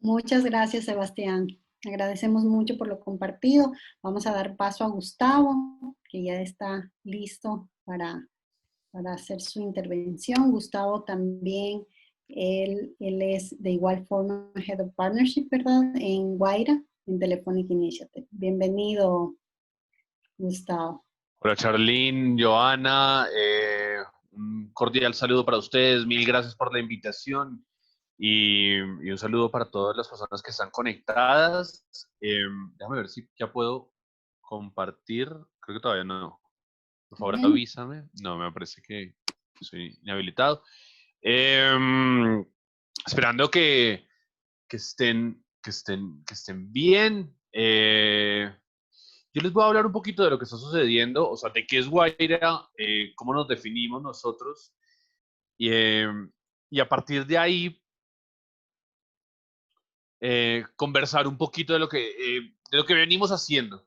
Speaker 1: Muchas gracias, Sebastián. Agradecemos mucho por lo compartido. Vamos a dar paso a Gustavo, que ya está listo para hacer su intervención. Gustavo también, él es de igual forma Head of Partnership, ¿verdad? En Guaira, en Telephonic Initiative. Bienvenido, Gustavo.
Speaker 5: Hola Charlene, Joana, un cordial saludo para ustedes, mil gracias por la invitación y un saludo para todas las personas que están conectadas. Déjame ver si ya puedo compartir, creo que todavía no. Por favor, avísame. No, me parece que soy inhabilitado. Esperando que estén bien. Yo les voy a hablar un poquito de lo que está sucediendo, o sea, de qué es Guaira, cómo nos definimos nosotros, y a partir de ahí conversar un poquito de lo que venimos haciendo.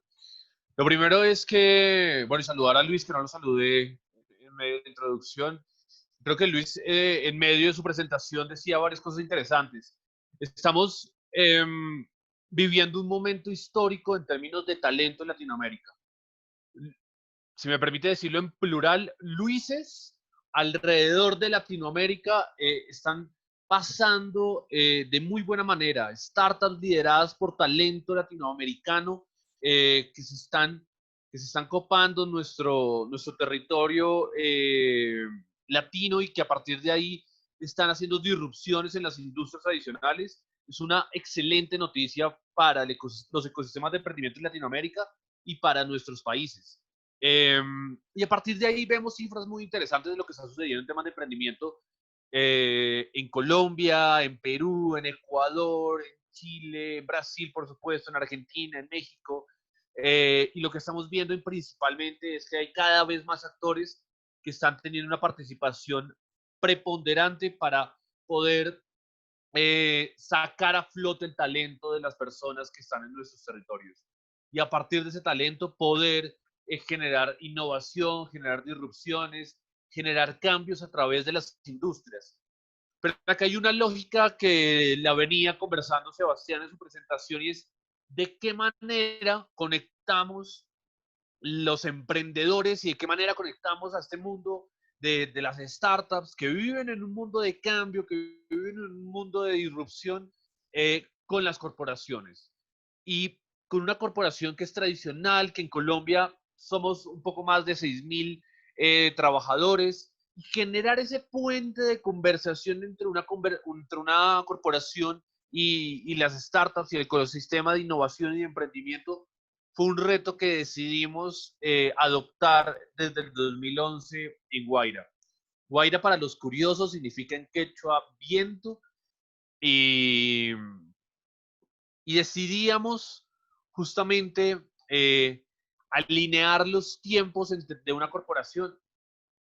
Speaker 5: Lo primero es que, bueno, y saludar a Luis, que no lo saludé en medio de la introducción. Creo que Luis, en medio de su presentación, decía varias cosas interesantes. Estamos viviendo un momento histórico en términos de talento en Latinoamérica. Si me permite decirlo en plural, Luises alrededor de Latinoamérica están pasando de muy buena manera. Startups lideradas por talento latinoamericano que se están copando nuestro territorio latino y que a partir de ahí están haciendo disrupciones en las industrias tradicionales. Es una excelente noticia para los ecosistemas de emprendimiento en Latinoamérica y para nuestros países. Y a partir de ahí vemos cifras muy interesantes de lo que está sucediendo en temas de emprendimiento en Colombia, en Perú, en Ecuador, en Chile, en Brasil, por supuesto, en Argentina, en México. Y lo que estamos viendo principalmente es que hay cada vez más actores que están teniendo una participación preponderante para poder sacar a flote el talento de las personas que están en nuestros territorios. Y a partir de ese talento poder generar innovación, generar disrupciones, generar cambios a través de las industrias. Pero acá hay una lógica que la venía conversando Sebastián en su presentación y es de qué manera conectamos los emprendedores y de qué manera conectamos a este mundo de las startups que viven en un mundo de cambio, que viven en un mundo de disrupción con las corporaciones. Y con una corporación que es tradicional, que en Colombia somos un poco más de 6,000 trabajadores, y generar ese puente de conversación entre una corporación y las startups y el ecosistema de innovación y de emprendimiento fue un reto que decidimos adoptar desde el 2011 en Guaira. Guaira, para los curiosos, significa en quechua viento, y decidíamos justamente alinear los tiempos de una corporación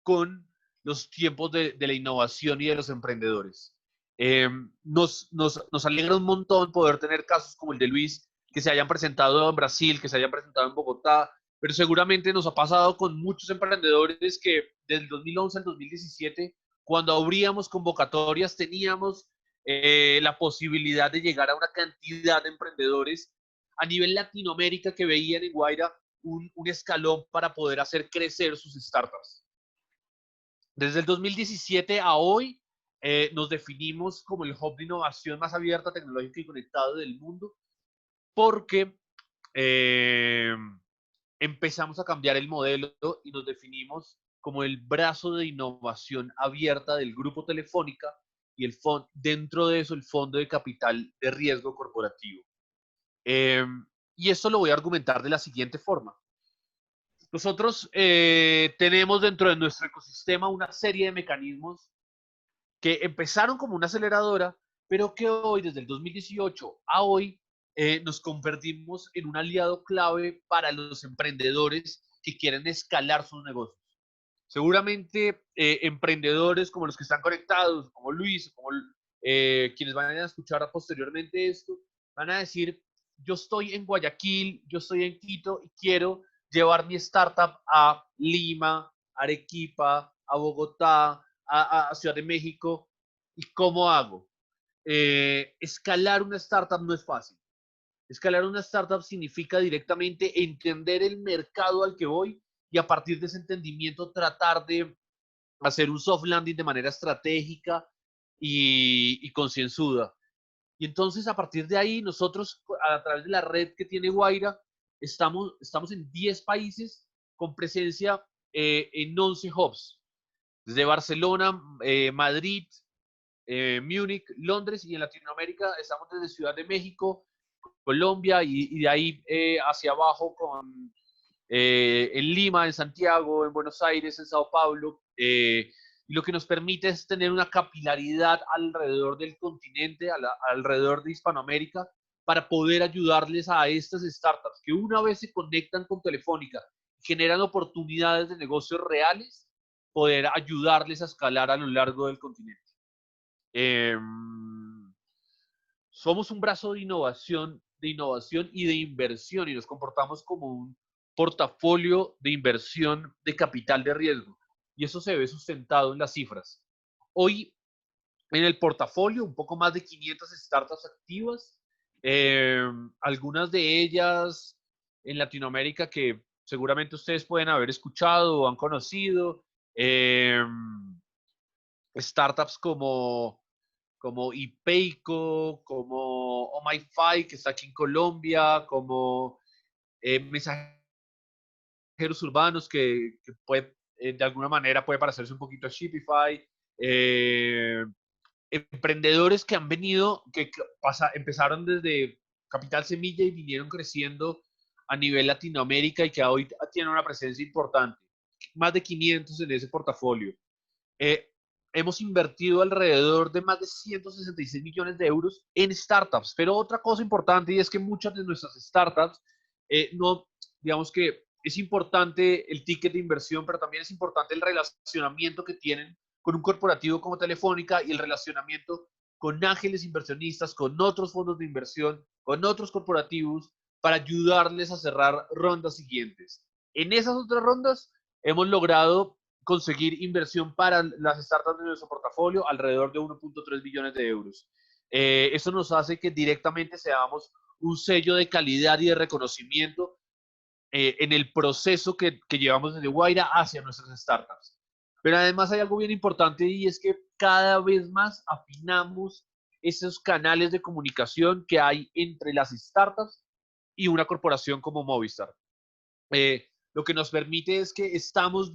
Speaker 5: con los tiempos de la innovación y de los emprendedores. Nos alegra un montón poder tener casos como el de Luis, que se hayan presentado en Brasil, que se hayan presentado en Bogotá, pero seguramente nos ha pasado con muchos emprendedores que desde el 2011 al 2017, cuando abríamos convocatorias, teníamos la posibilidad de llegar a una cantidad de emprendedores a nivel Latinoamérica que veían en Guaira un escalón para poder hacer crecer sus startups. Desde el 2017 a hoy nos definimos como el hub de innovación más abierta, tecnológica y conectado del mundo, porque empezamos a cambiar el modelo y nos definimos como el brazo de innovación abierta del grupo Telefónica y dentro de eso el fondo de capital de riesgo corporativo. Y esto lo voy a argumentar de la siguiente forma. Nosotros tenemos dentro de nuestro ecosistema una serie de mecanismos que empezaron como una aceleradora, pero que hoy, desde el 2018 a hoy, nos convertimos en un aliado clave para los emprendedores que quieren escalar sus negocios. Seguramente emprendedores como los que están conectados, como Luis, como quienes van a escuchar posteriormente esto, van a decir, yo estoy en Guayaquil, yo estoy en Quito y quiero llevar mi startup a Lima, Arequipa, a Bogotá, a Ciudad de México. ¿Y cómo hago? Escalar una startup no es fácil. Escalar una startup significa directamente entender el mercado al que voy y a partir de ese entendimiento tratar de hacer un soft landing de manera estratégica y concienzuda. Y entonces a partir de ahí nosotros a través de la red que tiene Guaira estamos en 10 países con presencia en 11 hubs. Desde Barcelona, Madrid, Múnich, Londres y en Latinoamérica estamos desde Ciudad de México, Colombia y de ahí hacia abajo en Lima, en Santiago, en Buenos Aires, en Sao Paulo. Y lo que nos permite es tener una capilaridad alrededor del continente, alrededor de Hispanoamérica, para poder ayudarles a estas startups que una vez se conectan con Telefónica, generan oportunidades de negocios reales, poder ayudarles a escalar a lo largo del continente. Somos un brazo de innovación y de inversión y nos comportamos como un portafolio de inversión de capital de riesgo. Y eso se ve sustentado en las cifras. Hoy, en el portafolio, un poco más de 500 startups activas, algunas de ellas en Latinoamérica que seguramente ustedes pueden haber escuchado o han conocido, startups como Ipeico, como OhMyFi, que está aquí en Colombia, como mensajeros urbanos que puede, de alguna manera puede parecerse un poquito a Shopify, emprendedores que han venido, empezaron desde Capital Semilla y vinieron creciendo a nivel Latinoamérica y que hoy tienen una presencia importante, más de 500 en ese portafolio. Hemos invertido alrededor de más de 166 millones de euros en startups, pero otra cosa importante y es que muchas de nuestras startups, no, digamos que es importante el ticket de inversión, pero también es importante el relacionamiento que tienen con un corporativo como Telefónica y el relacionamiento con ángeles inversionistas, con otros fondos de inversión, con otros corporativos, para ayudarles a cerrar rondas siguientes. En esas otras rondas hemos logrado conseguir inversión para las startups de nuestro portafolio alrededor de 1.3 billones de euros. Eso nos hace que directamente seamos un sello de calidad y de reconocimiento en el proceso que llevamos desde Guaira hacia nuestras startups. Pero además hay algo bien importante y es que cada vez más afinamos esos canales de comunicación que hay entre las startups y una corporación como Movistar. Lo que nos permite es que estamos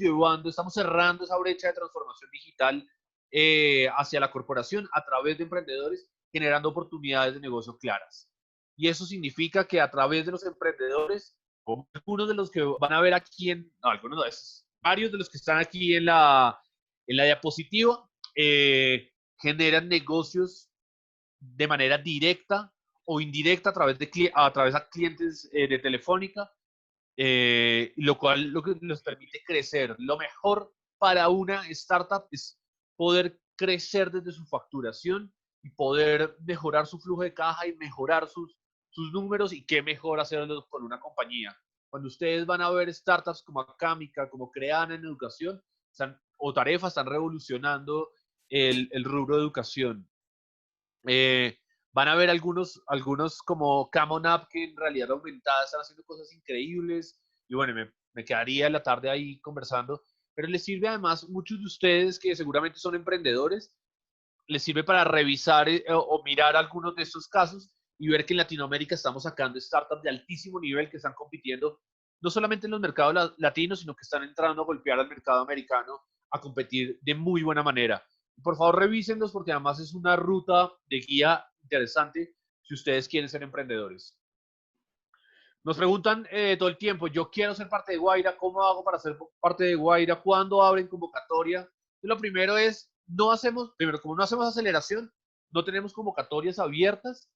Speaker 5: cerrando esa brecha de transformación digital hacia la corporación a través de emprendedores, generando oportunidades de negocio claras. Y eso significa que a través de los emprendedores, como algunos de los que van a ver aquí varios de los que están aquí en la diapositiva, generan negocios de manera directa o indirecta a través de clientes de Telefónica, lo cual lo que nos permite crecer. Lo mejor para una startup es poder crecer desde su facturación y poder mejorar su flujo de caja y mejorar sus números, y qué mejor hacerlo con una compañía Cuando ustedes van a ver startups como Acámica, como Creana en educación, o Tarefa, están revolucionando el rubro de educación. Van a ver algunos como Camon App, que en realidad aumentada están haciendo cosas increíbles. Y bueno, me quedaría la tarde ahí conversando. Pero les sirve además, muchos de ustedes que seguramente son emprendedores, les sirve para revisar o mirar algunos de estos casos y ver que en Latinoamérica estamos sacando startups de altísimo nivel que están compitiendo no solamente en los mercados latinos, sino que están entrando a golpear al mercado americano a competir de muy buena manera. Por favor, revísenlos porque además es una ruta de guía interesante si ustedes quieren ser emprendedores. Nos preguntan todo el tiempo, yo quiero ser parte de Guaira, ¿cómo hago para ser parte de Guaira? ¿Cuándo abren convocatoria? Lo primero es, primero, como no hacemos aceleración, no tenemos convocatorias abiertas.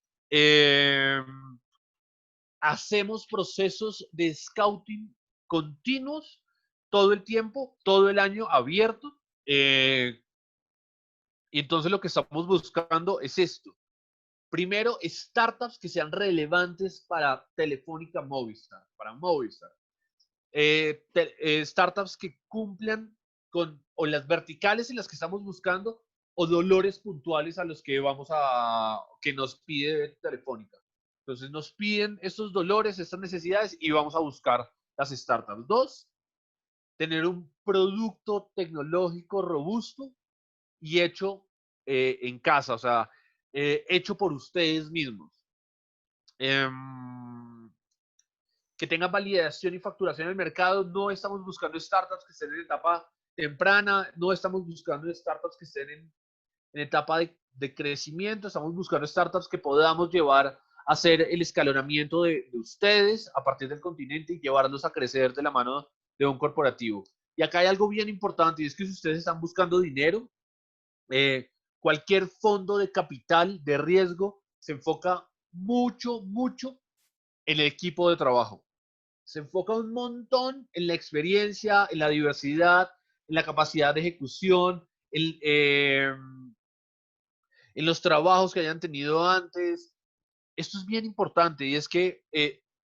Speaker 5: Hacemos procesos de scouting continuos todo el tiempo, todo el año abierto. Y entonces lo que estamos buscando es esto. Primero, startups que sean relevantes para Telefónica Movistar, para Movistar. Startups que cumplan con o las verticales en las que estamos buscando o dolores puntuales a los que que nos pide Telefónica. Entonces nos piden estos dolores, estas necesidades y vamos a buscar las startups. 2, tener un producto tecnológico robusto y hecho en casa, o sea, hecho por ustedes mismos. Que tengan validación y facturación en el mercado. No estamos buscando startups que estén en etapa temprana, no estamos buscando startups que estén en etapa de crecimiento, estamos buscando startups que podamos llevar a hacer el escalonamiento de ustedes a partir del continente y llevarlos a crecer de la mano de un corporativo. Y acá hay algo bien importante y es que si ustedes están buscando dinero, cualquier fondo de capital de riesgo se enfoca mucho en el equipo de trabajo. Se enfoca un montón en la experiencia, en la diversidad, en la capacidad de ejecución, en los trabajos que hayan tenido antes. Esto es bien importante y es que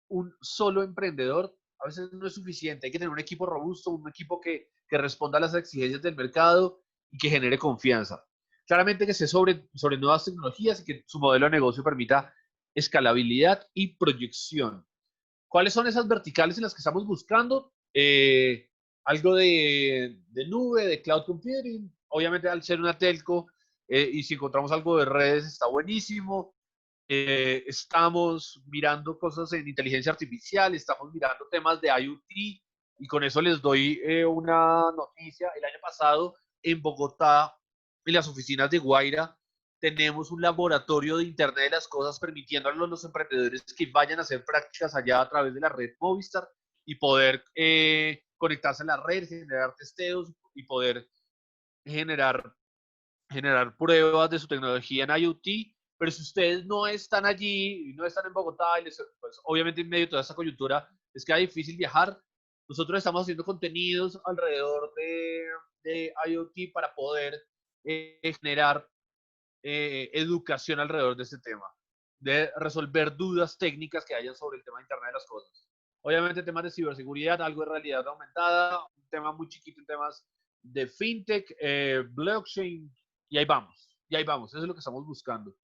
Speaker 5: un solo emprendedor a veces no es suficiente. Hay que tener un equipo robusto, un equipo que responda a las exigencias del mercado y que genere confianza. Claramente que esté sobre nuevas tecnologías y que su modelo de negocio permita escalabilidad y proyección. ¿Cuáles son esas verticales en las que estamos buscando? Algo de nube, de cloud computing. Obviamente, al ser una telco, y si encontramos algo de redes, está buenísimo. Estamos mirando cosas en inteligencia artificial, estamos mirando temas de IoT, y con eso les doy una noticia. El año pasado, en Bogotá, en las oficinas de Guaira, tenemos un laboratorio de Internet de las Cosas permitiendo a los emprendedores que vayan a hacer prácticas allá a través de la red Movistar y poder conectarse a la red, generar testeos y poder generar pruebas de su tecnología en IoT. Pero si ustedes no están allí, no están en Bogotá, y pues obviamente en medio de toda esta coyuntura les queda difícil viajar, nosotros estamos haciendo contenidos alrededor de IoT para poder generar educación alrededor de este tema, de resolver dudas técnicas que hayan sobre el tema de Internet de las Cosas. Obviamente temas de ciberseguridad, algo de realidad aumentada, un tema muy chiquito en temas de fintech, blockchain, y ahí vamos, eso es lo que estamos buscando.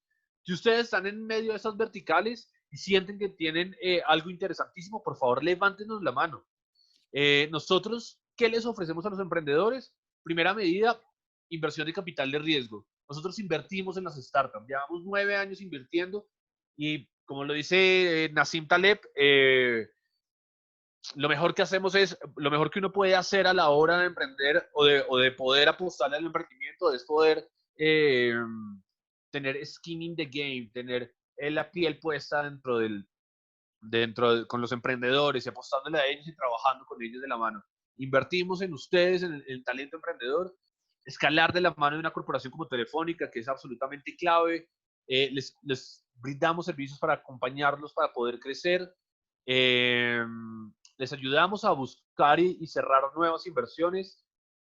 Speaker 5: Si ustedes están en medio de esas verticales y sienten que tienen algo interesantísimo, por favor, levántenos la mano. Nosotros, ¿qué les ofrecemos a los emprendedores? Primera medida, inversión de capital de riesgo. Nosotros invertimos en las startups, llevamos 9 años invirtiendo y como lo dice Nassim Taleb, lo mejor que hacemos es, lo mejor que uno puede hacer a la hora de emprender o de poder apostarle al emprendimiento es poder tener skin in the game, tener la piel puesta con los emprendedores y apostándole a ellos y trabajando con ellos de la mano. Invertimos en ustedes, en el talento emprendedor, escalar de la mano de una corporación como Telefónica, que es absolutamente clave. Les brindamos servicios para acompañarlos para poder crecer. Les ayudamos a buscar y cerrar nuevas inversiones.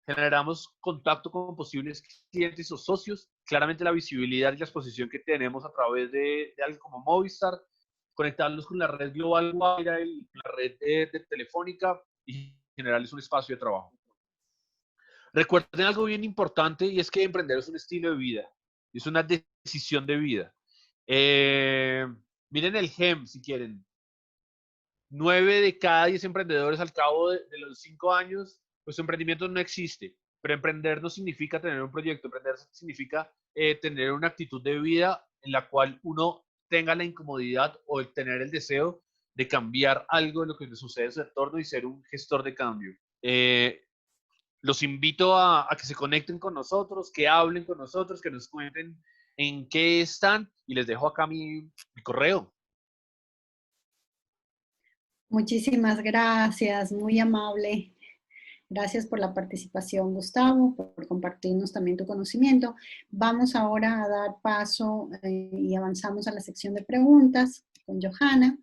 Speaker 5: Generamos contacto con posibles clientes o socios. Claramente la visibilidad y la exposición que tenemos a través de algo como Movistar conectarlos con la red global Wire, la red de Telefónica y generarles un espacio de trabajo. Recuerden algo bien importante y es que emprender es un estilo de vida, es una decisión de vida. Miren el GEM si quieren. 9 de cada 10 emprendedores al cabo de los 5 años, pues su emprendimiento no existe. Pero emprender no significa tener un proyecto, emprender significa tener una actitud de vida en la cual uno tenga la incomodidad o tener el deseo de cambiar algo de lo que le sucede en su entorno y ser un gestor de cambio. Los invito a que se conecten con nosotros, que hablen con nosotros, que nos cuenten en qué están y les dejo acá mi correo.
Speaker 1: Muchísimas gracias, muy amable. Gracias por la participación, Gustavo, por compartirnos también tu conocimiento. Vamos ahora a dar paso y avanzamos a la sección de preguntas con Johanna.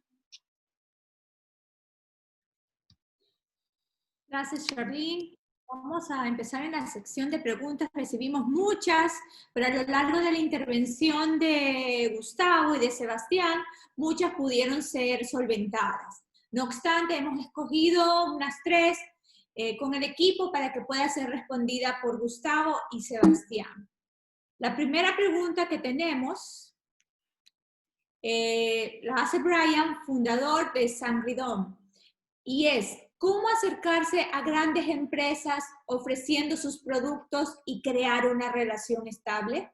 Speaker 2: Gracias, Charlene. Vamos a empezar en la sección de preguntas. Recibimos muchas, pero a lo largo de la intervención de Gustavo y de Sebastián, muchas pudieron ser solventadas. No obstante, hemos escogido unas 3 con el equipo para que pueda ser respondida por Gustavo y Sebastián. La primera pregunta que tenemos la hace Brian, fundador de Sangridom, y es: ¿cómo acercarse a grandes empresas ofreciendo sus productos y crear una relación estable?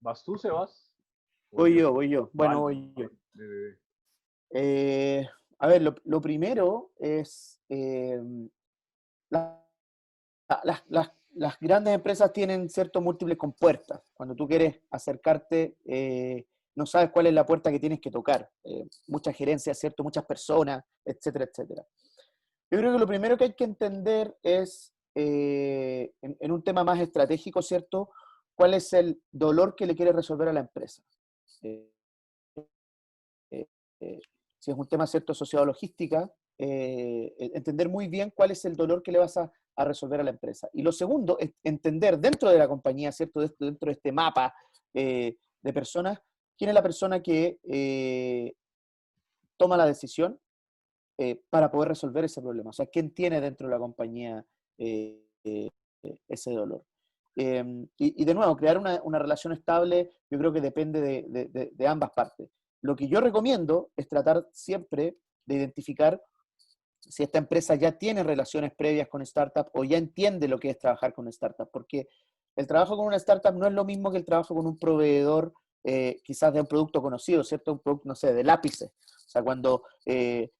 Speaker 5: ¿Vas tú, Sebas?
Speaker 4: Voy yo. Bueno,
Speaker 5: Vale.
Speaker 4: voy yo. A ver, lo primero es, las grandes empresas tienen cierto múltiples compuertas. Cuando tú quieres acercarte, no sabes cuál es la puerta que tienes que tocar. Muchas gerencias, ¿cierto? Muchas personas, etcétera, etcétera. Yo creo que lo primero que hay que entender es, en un tema más estratégico, ¿cierto? ¿Cuál es el dolor que le quiere resolver a la empresa? Si es un tema, ¿cierto?, sociologística, entender muy bien cuál es el dolor que le vas a resolver a la empresa. Y lo segundo es entender dentro de la compañía, ¿cierto?, dentro de este mapa de personas, quién es la persona que toma la decisión para poder resolver ese problema. O sea, quién tiene dentro de la compañía ese dolor. Y de nuevo, crear una relación estable, yo creo que depende de ambas partes. Lo que yo recomiendo es tratar siempre de identificar si esta empresa ya tiene relaciones previas con startup o ya entiende lo que es trabajar con startup, porque el trabajo con una startup no es lo mismo que el trabajo con un proveedor, quizás de un producto conocido, ¿cierto? Un producto, no sé, de lápices. O sea, cuando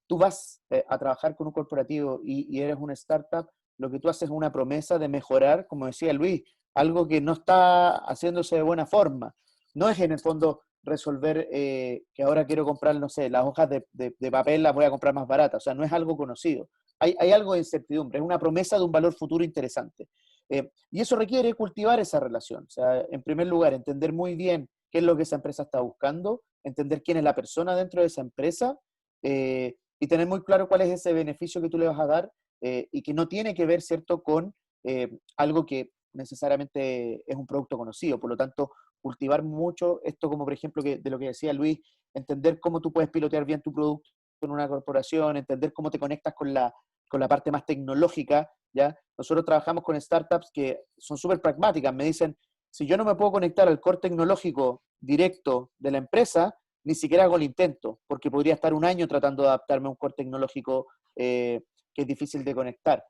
Speaker 4: tú vas a trabajar con un corporativo y eres una startup, lo que tú haces es una promesa de mejorar, como decía Luis, algo que no está haciéndose de buena forma. No es en el fondo resolver que ahora quiero comprar, no sé, las hojas de papel las voy a comprar más baratas. O sea, no es algo conocido. Hay algo de incertidumbre, es una promesa de un valor futuro interesante. Y eso requiere cultivar esa relación. O sea, en primer lugar, entender muy bien qué es lo que esa empresa está buscando, entender quién es la persona dentro de esa empresa y tener muy claro cuál es ese beneficio que tú le vas a dar y que no tiene que ver, ¿cierto?, con algo que necesariamente es un producto conocido. Por lo tanto, cultivar mucho esto, como por ejemplo de lo que decía Luis, entender cómo tú puedes pilotear bien tu producto en una corporación, entender cómo te conectas con la parte más tecnológica, ¿ya? Nosotros trabajamos con startups que son súper pragmáticas, me dicen, si yo no me puedo conectar al core tecnológico directo de la empresa, ni siquiera hago el intento, porque podría estar un año tratando de adaptarme a un core tecnológico que es difícil de conectar.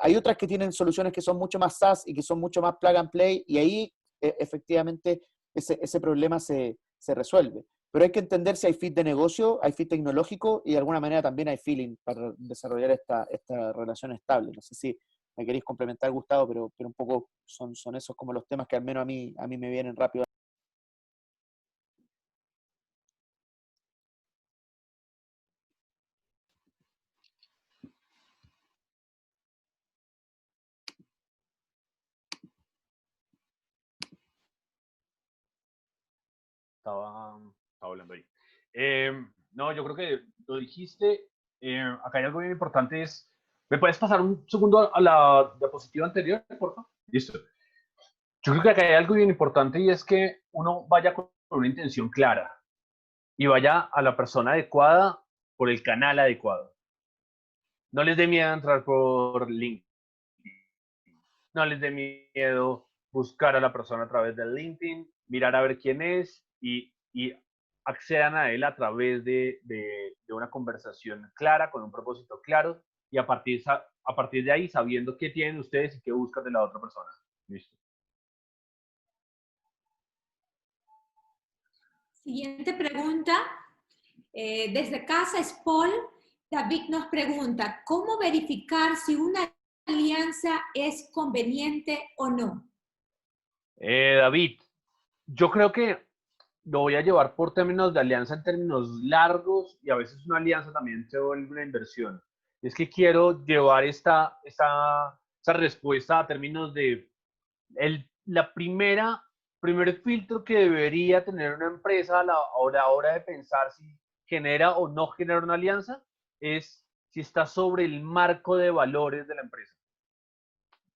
Speaker 4: Hay otras que tienen soluciones que son mucho más SaaS y que son mucho más plug and play, y ahí efectivamente ese problema se resuelve. Pero hay que entender si hay fit de negocio, hay fit tecnológico y de alguna manera también hay feeling para desarrollar esta relación estable. No sé si me queréis complementar, Gustavo, pero un poco son esos como los temas que al menos a mí me vienen rápido.
Speaker 5: Estaba hablando ahí. No, yo creo que lo dijiste. Acá hay algo bien importante. ¿Me puedes pasar un segundo a la diapositiva anterior, por favor? Listo. Yo creo que acá hay algo bien importante y es que uno vaya con una intención clara y vaya a la persona adecuada por el canal adecuado. No les dé miedo entrar por LinkedIn. No les dé miedo buscar a la persona a través de LinkedIn, mirar a ver quién es y accedan a él a través de una conversación clara, con un propósito claro y a partir de ahí sabiendo qué tienen ustedes y qué buscan de la otra persona. ¿Listo?
Speaker 2: Siguiente pregunta. Desde Casa Spol, David nos pregunta, ¿cómo verificar si una alianza es conveniente o no?
Speaker 5: David, yo creo que lo voy a llevar por términos de alianza en términos largos y a veces una alianza también se vuelve una inversión. Es que quiero llevar esa respuesta a términos de primer filtro que debería tener una empresa a la hora de pensar si genera o no genera una alianza es si está sobre el marco de valores de la empresa.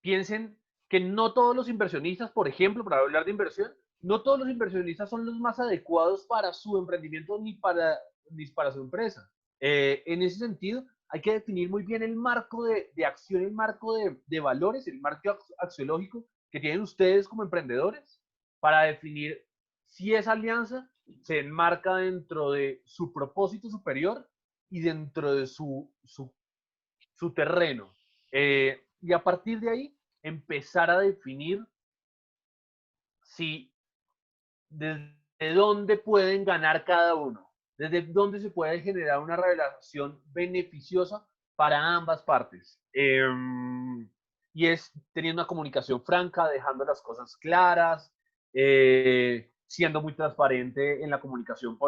Speaker 5: Piensen que no todos los inversionistas, por ejemplo, para hablar de inversión, no todos los inversionistas son los más adecuados para su emprendimiento ni para su empresa. En ese sentido, hay que definir muy bien el marco de acción, el marco de valores, el marco axiológico que tienen ustedes como emprendedores para definir si esa alianza se enmarca dentro de su propósito superior y dentro de su terreno. Y a partir de ahí, empezar a definir si desde dónde pueden ganar cada uno, desde dónde se puede generar una relación beneficiosa para ambas partes. Y es teniendo una comunicación franca, dejando las cosas claras, siendo muy transparente en la comunicación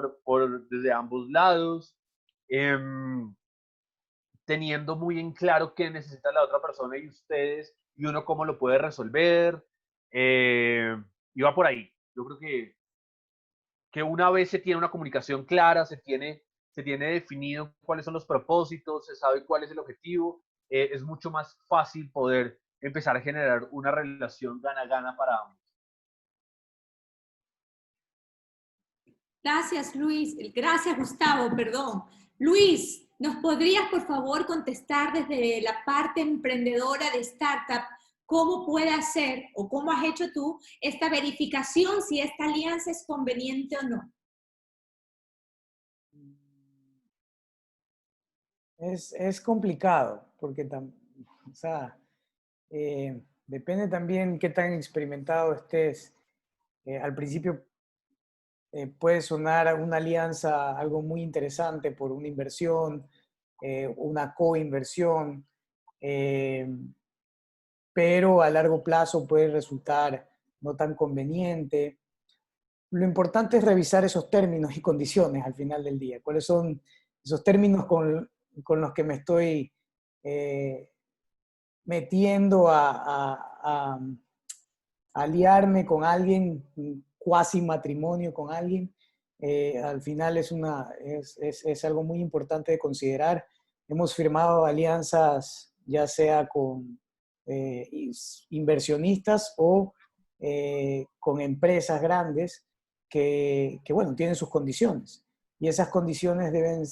Speaker 5: desde ambos lados, teniendo muy en claro qué necesita la otra persona y ustedes, y uno cómo lo puede resolver. Y va por ahí. Yo creo que una vez se tiene una comunicación clara, se tiene definido cuáles son los propósitos, se sabe cuál es el objetivo, es mucho más fácil poder empezar a generar una relación gana-gana para ambos.
Speaker 2: Gracias, Luis. Gracias, Gustavo, perdón. Luis, ¿nos podrías, por favor, contestar desde la parte emprendedora de startup cómo puede hacer o cómo has hecho tú esta verificación si esta alianza es conveniente o no?
Speaker 3: Es complicado, porque o sea, depende también qué tan experimentado estés. Al principio puede sonar una alianza algo muy interesante por una inversión, una coinversión, pero a largo plazo puede resultar no tan conveniente. Lo importante es revisar esos términos y condiciones al final del día. ¿Cuáles son esos términos con los que me estoy metiendo a aliarme con alguien, cuasi matrimonio con alguien? Al final es algo muy importante de considerar. Hemos firmado alianzas ya sea con inversionistas o con empresas grandes que, bueno, tienen sus condiciones. Y esas condiciones deben,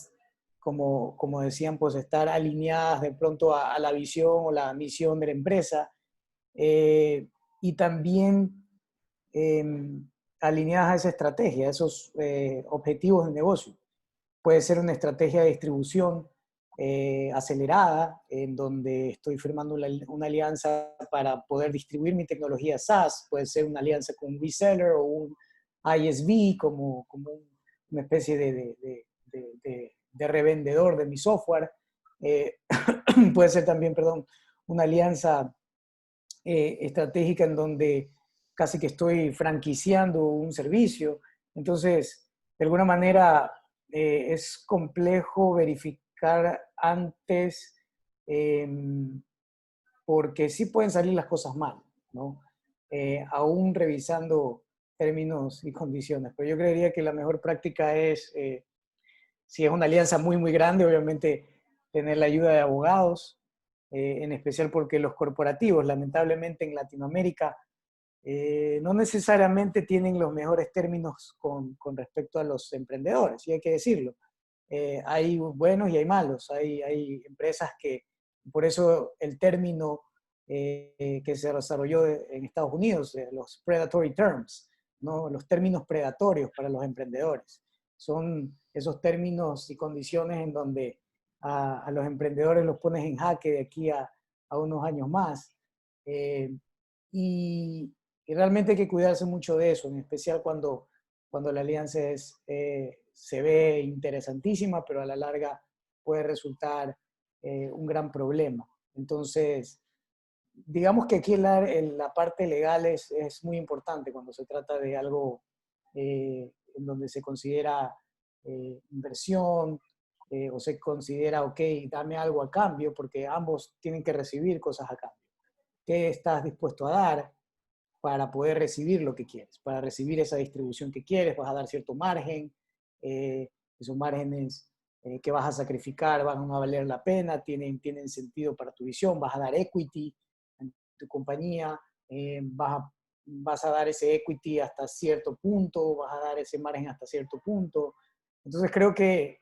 Speaker 3: como decían, pues estar alineadas de pronto a la visión o la misión de la empresa. Y también alineadas a esa estrategia, a esos objetivos de negocio. Puede ser una estrategia de distribución acelerada, en donde estoy firmando una alianza para poder distribuir mi tecnología SaaS. Puede ser una alianza con un reseller o un ISV, como una especie de revendedor de mi software. Puede ser también, perdón, una alianza estratégica en donde casi que estoy franquiciando un servicio. Entonces, de alguna manera, es complejo verificar antes porque sí pueden salir las cosas mal, ¿no? Aún revisando términos y condiciones. Pero yo creería que la mejor práctica es, si es una alianza muy, muy grande, obviamente tener la ayuda de abogados, en especial porque los corporativos, lamentablemente en Latinoamérica, no necesariamente tienen los mejores términos con respecto a los emprendedores, y hay que decirlo. Hay buenos y hay malos. Hay empresas que, por eso el término que se desarrolló en Estados Unidos, los predatory terms, ¿no? Los términos predatorios para los emprendedores. Son esos términos y condiciones en donde a los emprendedores los pones en jaque de aquí a unos años más. Y realmente hay que cuidarse mucho de eso, en especial cuando la alianza se ve interesantísima, pero a la larga puede resultar un gran problema. Entonces, digamos que aquí la parte legal es muy importante cuando se trata de algo en donde se considera inversión o se considera, ok, dame algo a cambio, porque ambos tienen que recibir cosas a cambio. ¿Qué estás dispuesto a dar para poder recibir lo que quieres? Para recibir esa distribución que quieres, vas a dar cierto margen, esos márgenes que vas a sacrificar van a valer la pena, tienen sentido para tu visión, vas a dar equity en tu compañía, vas a dar ese equity hasta cierto punto, vas a dar ese margen hasta cierto punto. Entonces creo que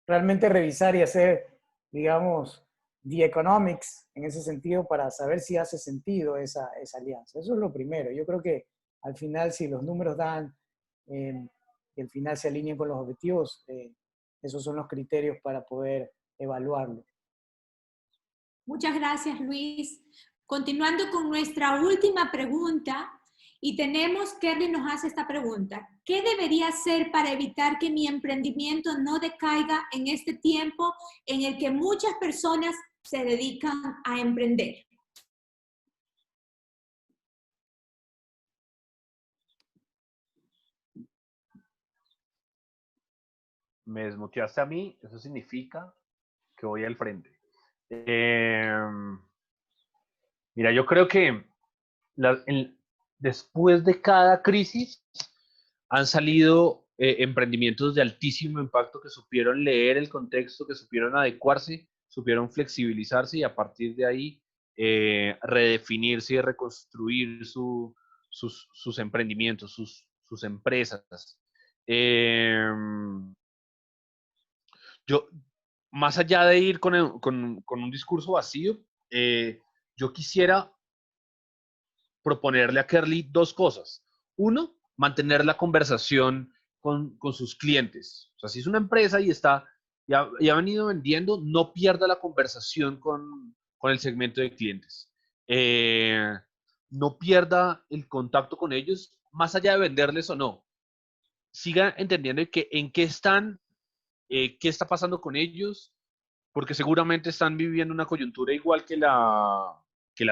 Speaker 3: realmente revisar y hacer, digamos, the economics en ese sentido para saber si hace sentido esa alianza. Eso es lo primero. Yo creo que al final, si los números dan y al final se alinean con los objetivos, esos son los criterios para poder evaluarlo.
Speaker 2: Muchas gracias, Luis. Continuando con nuestra última pregunta, y tenemos, Kerry nos hace esta pregunta: ¿qué debería hacer para evitar que mi emprendimiento no decaiga en este tiempo en el que muchas personas se dedican a emprender?
Speaker 5: Me desmuteaste a mí, eso significa que voy al frente. Mira, yo creo que después de cada crisis han salido emprendimientos de altísimo impacto que supieron leer el contexto, que supieron adecuarse, supieron flexibilizarse y a partir de ahí redefinirse y reconstruir sus emprendimientos, sus empresas. Yo, más allá de ir con un discurso vacío, yo quisiera proponerle a Kerly dos cosas. Uno, mantener la conversación con sus clientes. O sea, si es una empresa y ya ha venido vendiendo, no pierda la conversación con el segmento de clientes. No pierda el contacto con ellos, más allá de venderles o no. Siga entendiendo en qué están, qué está pasando con ellos, porque seguramente están viviendo una coyuntura igual que la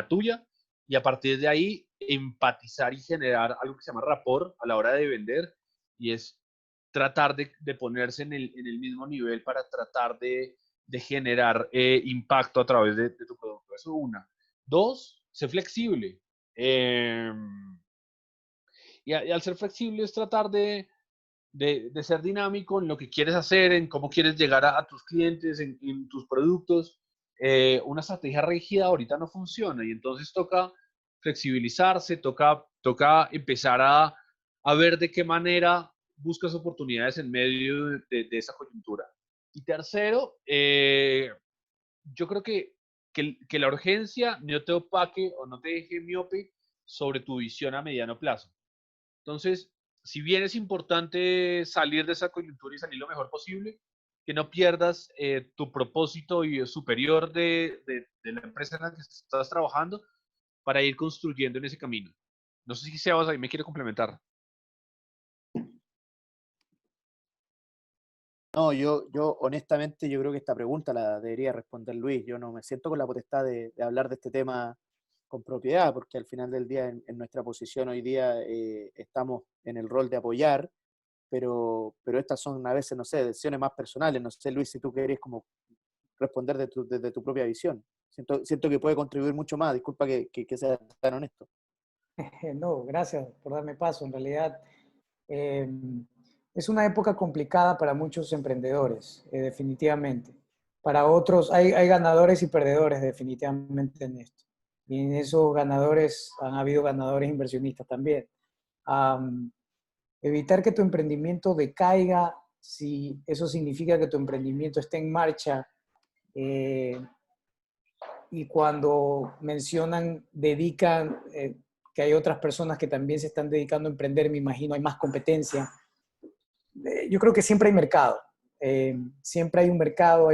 Speaker 5: tuya, y a partir de ahí empatizar y generar algo que se llama rapport a la hora de vender, y es tratar de ponerse en el mismo nivel para tratar de generar impacto a través de tu producto. Eso una. Dos, sé flexible. Y al ser flexible es tratar de ser dinámico en lo que quieres hacer, en cómo quieres llegar a tus clientes, en tus productos. Una estrategia rígida ahorita no funciona y entonces toca flexibilizarse, toca empezar a ver de qué manera buscas oportunidades en medio de esa coyuntura. Y tercero, yo creo que la urgencia no te opaque o no te deje miope sobre tu visión a mediano plazo. Entonces, si bien es importante salir de esa coyuntura y salir lo mejor posible, que no pierdas tu propósito superior de la empresa en la que estás trabajando para ir construyendo en ese camino. No sé si Sebas ahí me quiere complementar.
Speaker 4: No, yo honestamente yo creo que esta pregunta la debería responder Luis. Yo no me siento con la potestad de hablar de este tema con propiedad, porque al final del día en nuestra posición hoy día estamos en el rol de apoyar, pero estas son a veces, no sé, decisiones más personales. No sé, Luis, si tú querés como responder desde tu propia visión. Siento que puede contribuir mucho más. Disculpa que sea tan honesto.
Speaker 3: No, gracias por darme paso. En realidad, es una época complicada para muchos emprendedores, definitivamente. Para otros, hay ganadores y perdedores definitivamente en esto. Y en esos ganadores han habido ganadores inversionistas también. Evitar que tu emprendimiento decaiga, si eso significa que tu emprendimiento esté en marcha. Y cuando mencionan, dedican, que hay otras personas que también se están dedicando a emprender, me imagino hay más competencia. Yo creo que siempre hay mercado. Siempre hay un mercado,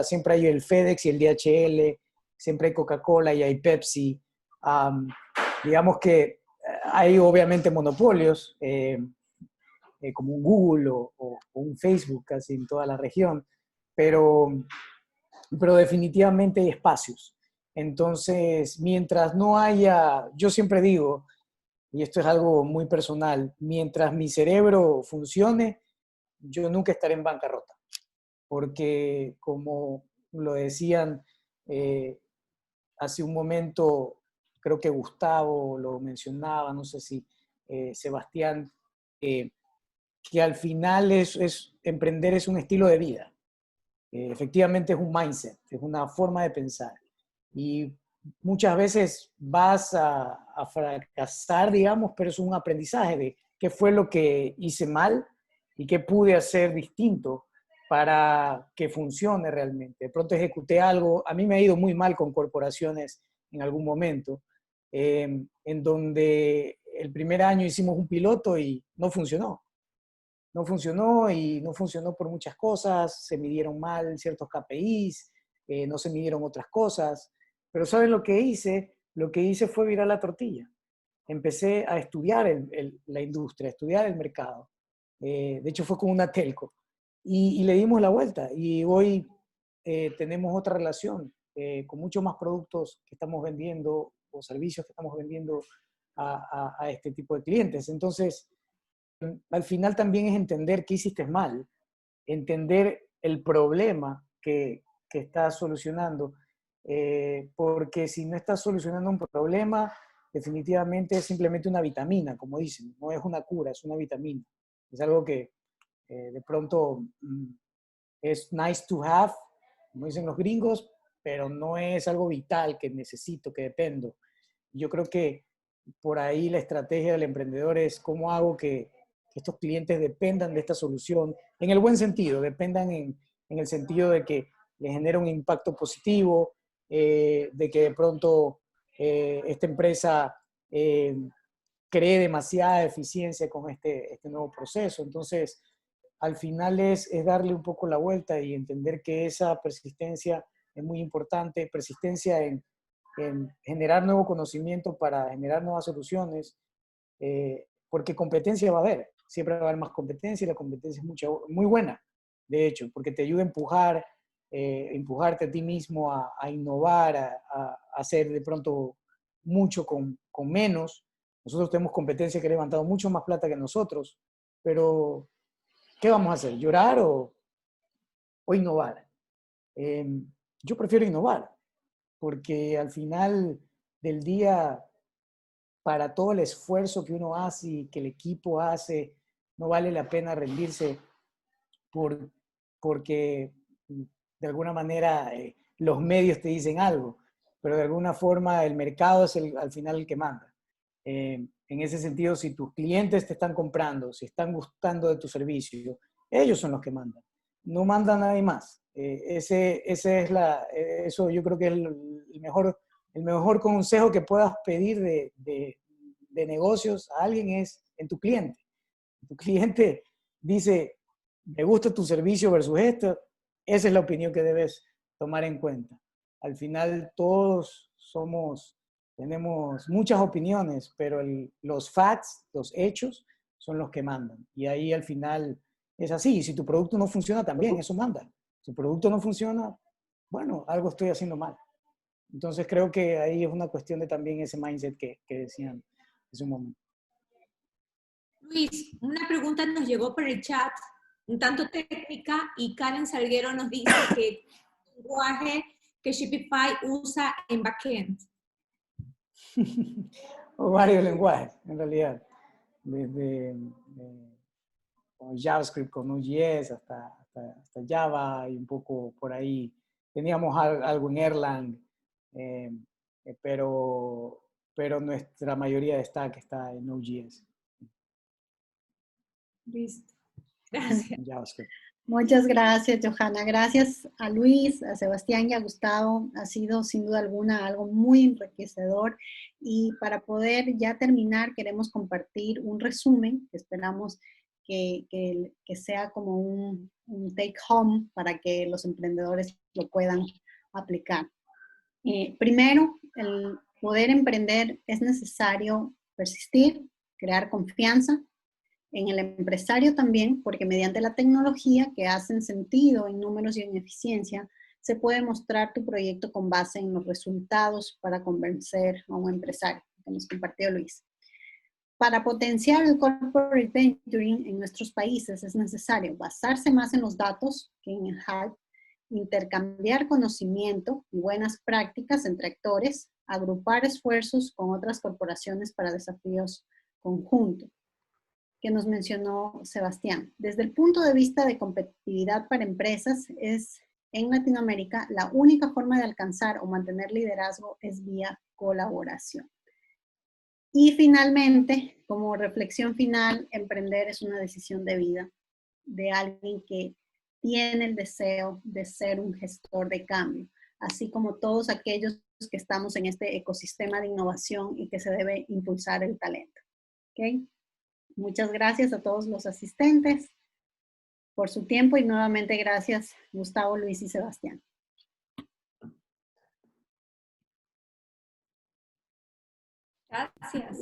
Speaker 3: siempre hay el FedEx y el DHL, siempre hay Coca-Cola y hay Pepsi. Digamos que hay obviamente monopolios, como un Google o un Facebook casi en toda la región, pero definitivamente hay espacios. Entonces, mientras no haya, yo siempre digo, y esto es algo muy personal, mientras mi cerebro funcione, yo nunca estaré en bancarrota, porque como lo decían hace un momento, creo que Gustavo lo mencionaba, no sé si Sebastián, que al final emprender es un estilo de vida. Efectivamente es un mindset, es una forma de pensar. Y muchas veces vas a fracasar, digamos, pero es un aprendizaje de qué fue lo que hice mal y qué pude hacer distinto para que funcione realmente. De pronto ejecuté algo, a mí me ha ido muy mal con corporaciones en algún momento, en donde el primer año hicimos un piloto y no funcionó. No funcionó y no funcionó por muchas cosas, se midieron mal ciertos KPIs, no se midieron otras cosas, pero ¿saben lo que hice? Lo que hice fue virar la tortilla. Empecé a estudiar la industria, a estudiar el mercado. De hecho fue con una telco y le dimos la vuelta y hoy tenemos otra relación con muchos más productos que estamos vendiendo o servicios que estamos vendiendo a este tipo de clientes. Entonces, al final también es entender qué hiciste mal, entender el problema que estás solucionando, porque si no estás solucionando un problema, definitivamente es simplemente una vitamina, como dicen, no es una cura, es una vitamina. Es algo que de pronto es nice to have, como dicen los gringos, pero no es algo vital que necesito, que dependo. Yo creo que por ahí la estrategia del emprendedor es cómo hago que estos clientes dependan de esta solución, en el buen sentido, dependan en el sentido de que les genera un impacto positivo, de que de pronto esta empresa cree demasiada eficiencia con este nuevo proceso. Entonces, al final es darle un poco la vuelta y entender que esa persistencia es muy importante, persistencia en generar nuevo conocimiento para generar nuevas soluciones, porque competencia va a haber, siempre va a haber más competencia y la competencia es muy buena, de hecho, porque te ayuda a empujarte a ti mismo a innovar, a hacer de pronto mucho con menos. Nosotros tenemos competencia que ha levantado mucho más plata que nosotros, pero ¿qué vamos a hacer? ¿Llorar o innovar? Yo prefiero innovar, porque al final del día, para todo el esfuerzo que uno hace y que el equipo hace, no vale la pena rendirse porque de alguna manera los medios te dicen algo, pero de alguna forma el mercado es al final el que manda. En ese sentido, si tus clientes te están comprando, si están gustando de tu servicio, ellos son los que mandan, no manda nadie más. Eso yo creo que es el mejor consejo que puedas pedir de negocios a alguien es en tu cliente. Tu cliente dice, me gusta tu servicio versus esto, esa es la opinión que debes tomar en cuenta. Al final todos tenemos muchas opiniones, pero los facts, los hechos, son los que mandan. Y ahí al final es así. Y si tu producto no funciona, también eso manda. Si tu producto no funciona, bueno, algo estoy haciendo mal. Entonces creo que ahí es una cuestión de también ese mindset que decían hace un momento.
Speaker 2: Luis, una pregunta nos llegó por el chat, un tanto técnica, y Karen Salguero nos dice que el lenguaje que Shopify usa en backend.
Speaker 3: O varios lenguajes, en realidad. Desde JavaScript con Node.js hasta Java y un poco por ahí. Teníamos algo en Erlang. pero nuestra mayoría de stack está en Node.js.
Speaker 2: Listo. Gracias.
Speaker 3: JavaScript.
Speaker 1: Muchas gracias, Johanna. Gracias a Luis, a Sebastián y a Gustavo. Ha sido sin duda alguna algo muy enriquecedor. Y para poder ya terminar, queremos compartir un resumen que esperamos que sea como un take home para que los emprendedores lo puedan aplicar. Primero, el poder emprender es necesario persistir, crear confianza en el empresario también, porque mediante la tecnología que hacen sentido en números y en eficiencia, se puede mostrar tu proyecto con base en los resultados para convencer a un empresario, que nos compartió Luis. Para potenciar el corporate venturing en nuestros países es necesario basarse más en los datos que en el hype, intercambiar conocimiento y buenas prácticas entre actores, agrupar esfuerzos con otras corporaciones para desafíos conjuntos, que nos mencionó Sebastián. Desde el punto de vista de competitividad para empresas, en Latinoamérica la única forma de alcanzar o mantener liderazgo es vía colaboración. Y finalmente, como reflexión final, emprender es una decisión de vida de alguien que tiene el deseo de ser un gestor de cambio, así como todos aquellos que estamos en este ecosistema de innovación y que se debe impulsar el talento. ¿Okay? Muchas gracias a todos los asistentes por su tiempo y nuevamente gracias Gustavo, Luis y Sebastián.
Speaker 2: Gracias.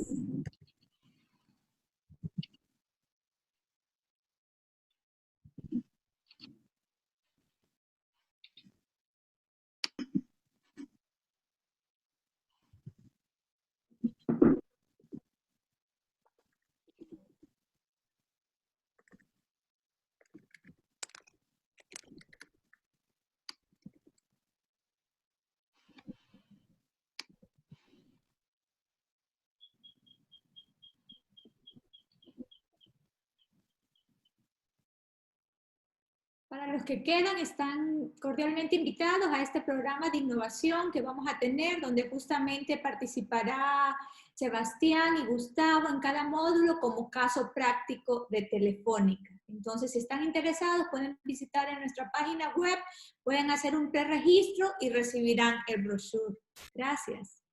Speaker 2: Para los que quedan, están cordialmente invitados a este programa de innovación que vamos a tener, donde justamente participará Sebastián y Gustavo en cada módulo como caso práctico de Telefónica. Entonces, si están interesados, pueden visitar en nuestra página web, pueden hacer un preregistro y recibirán el brochure. Gracias.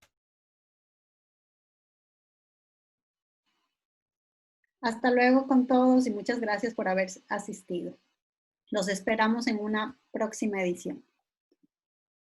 Speaker 1: Hasta luego con todos y muchas gracias por haber asistido. Los esperamos en una próxima edición.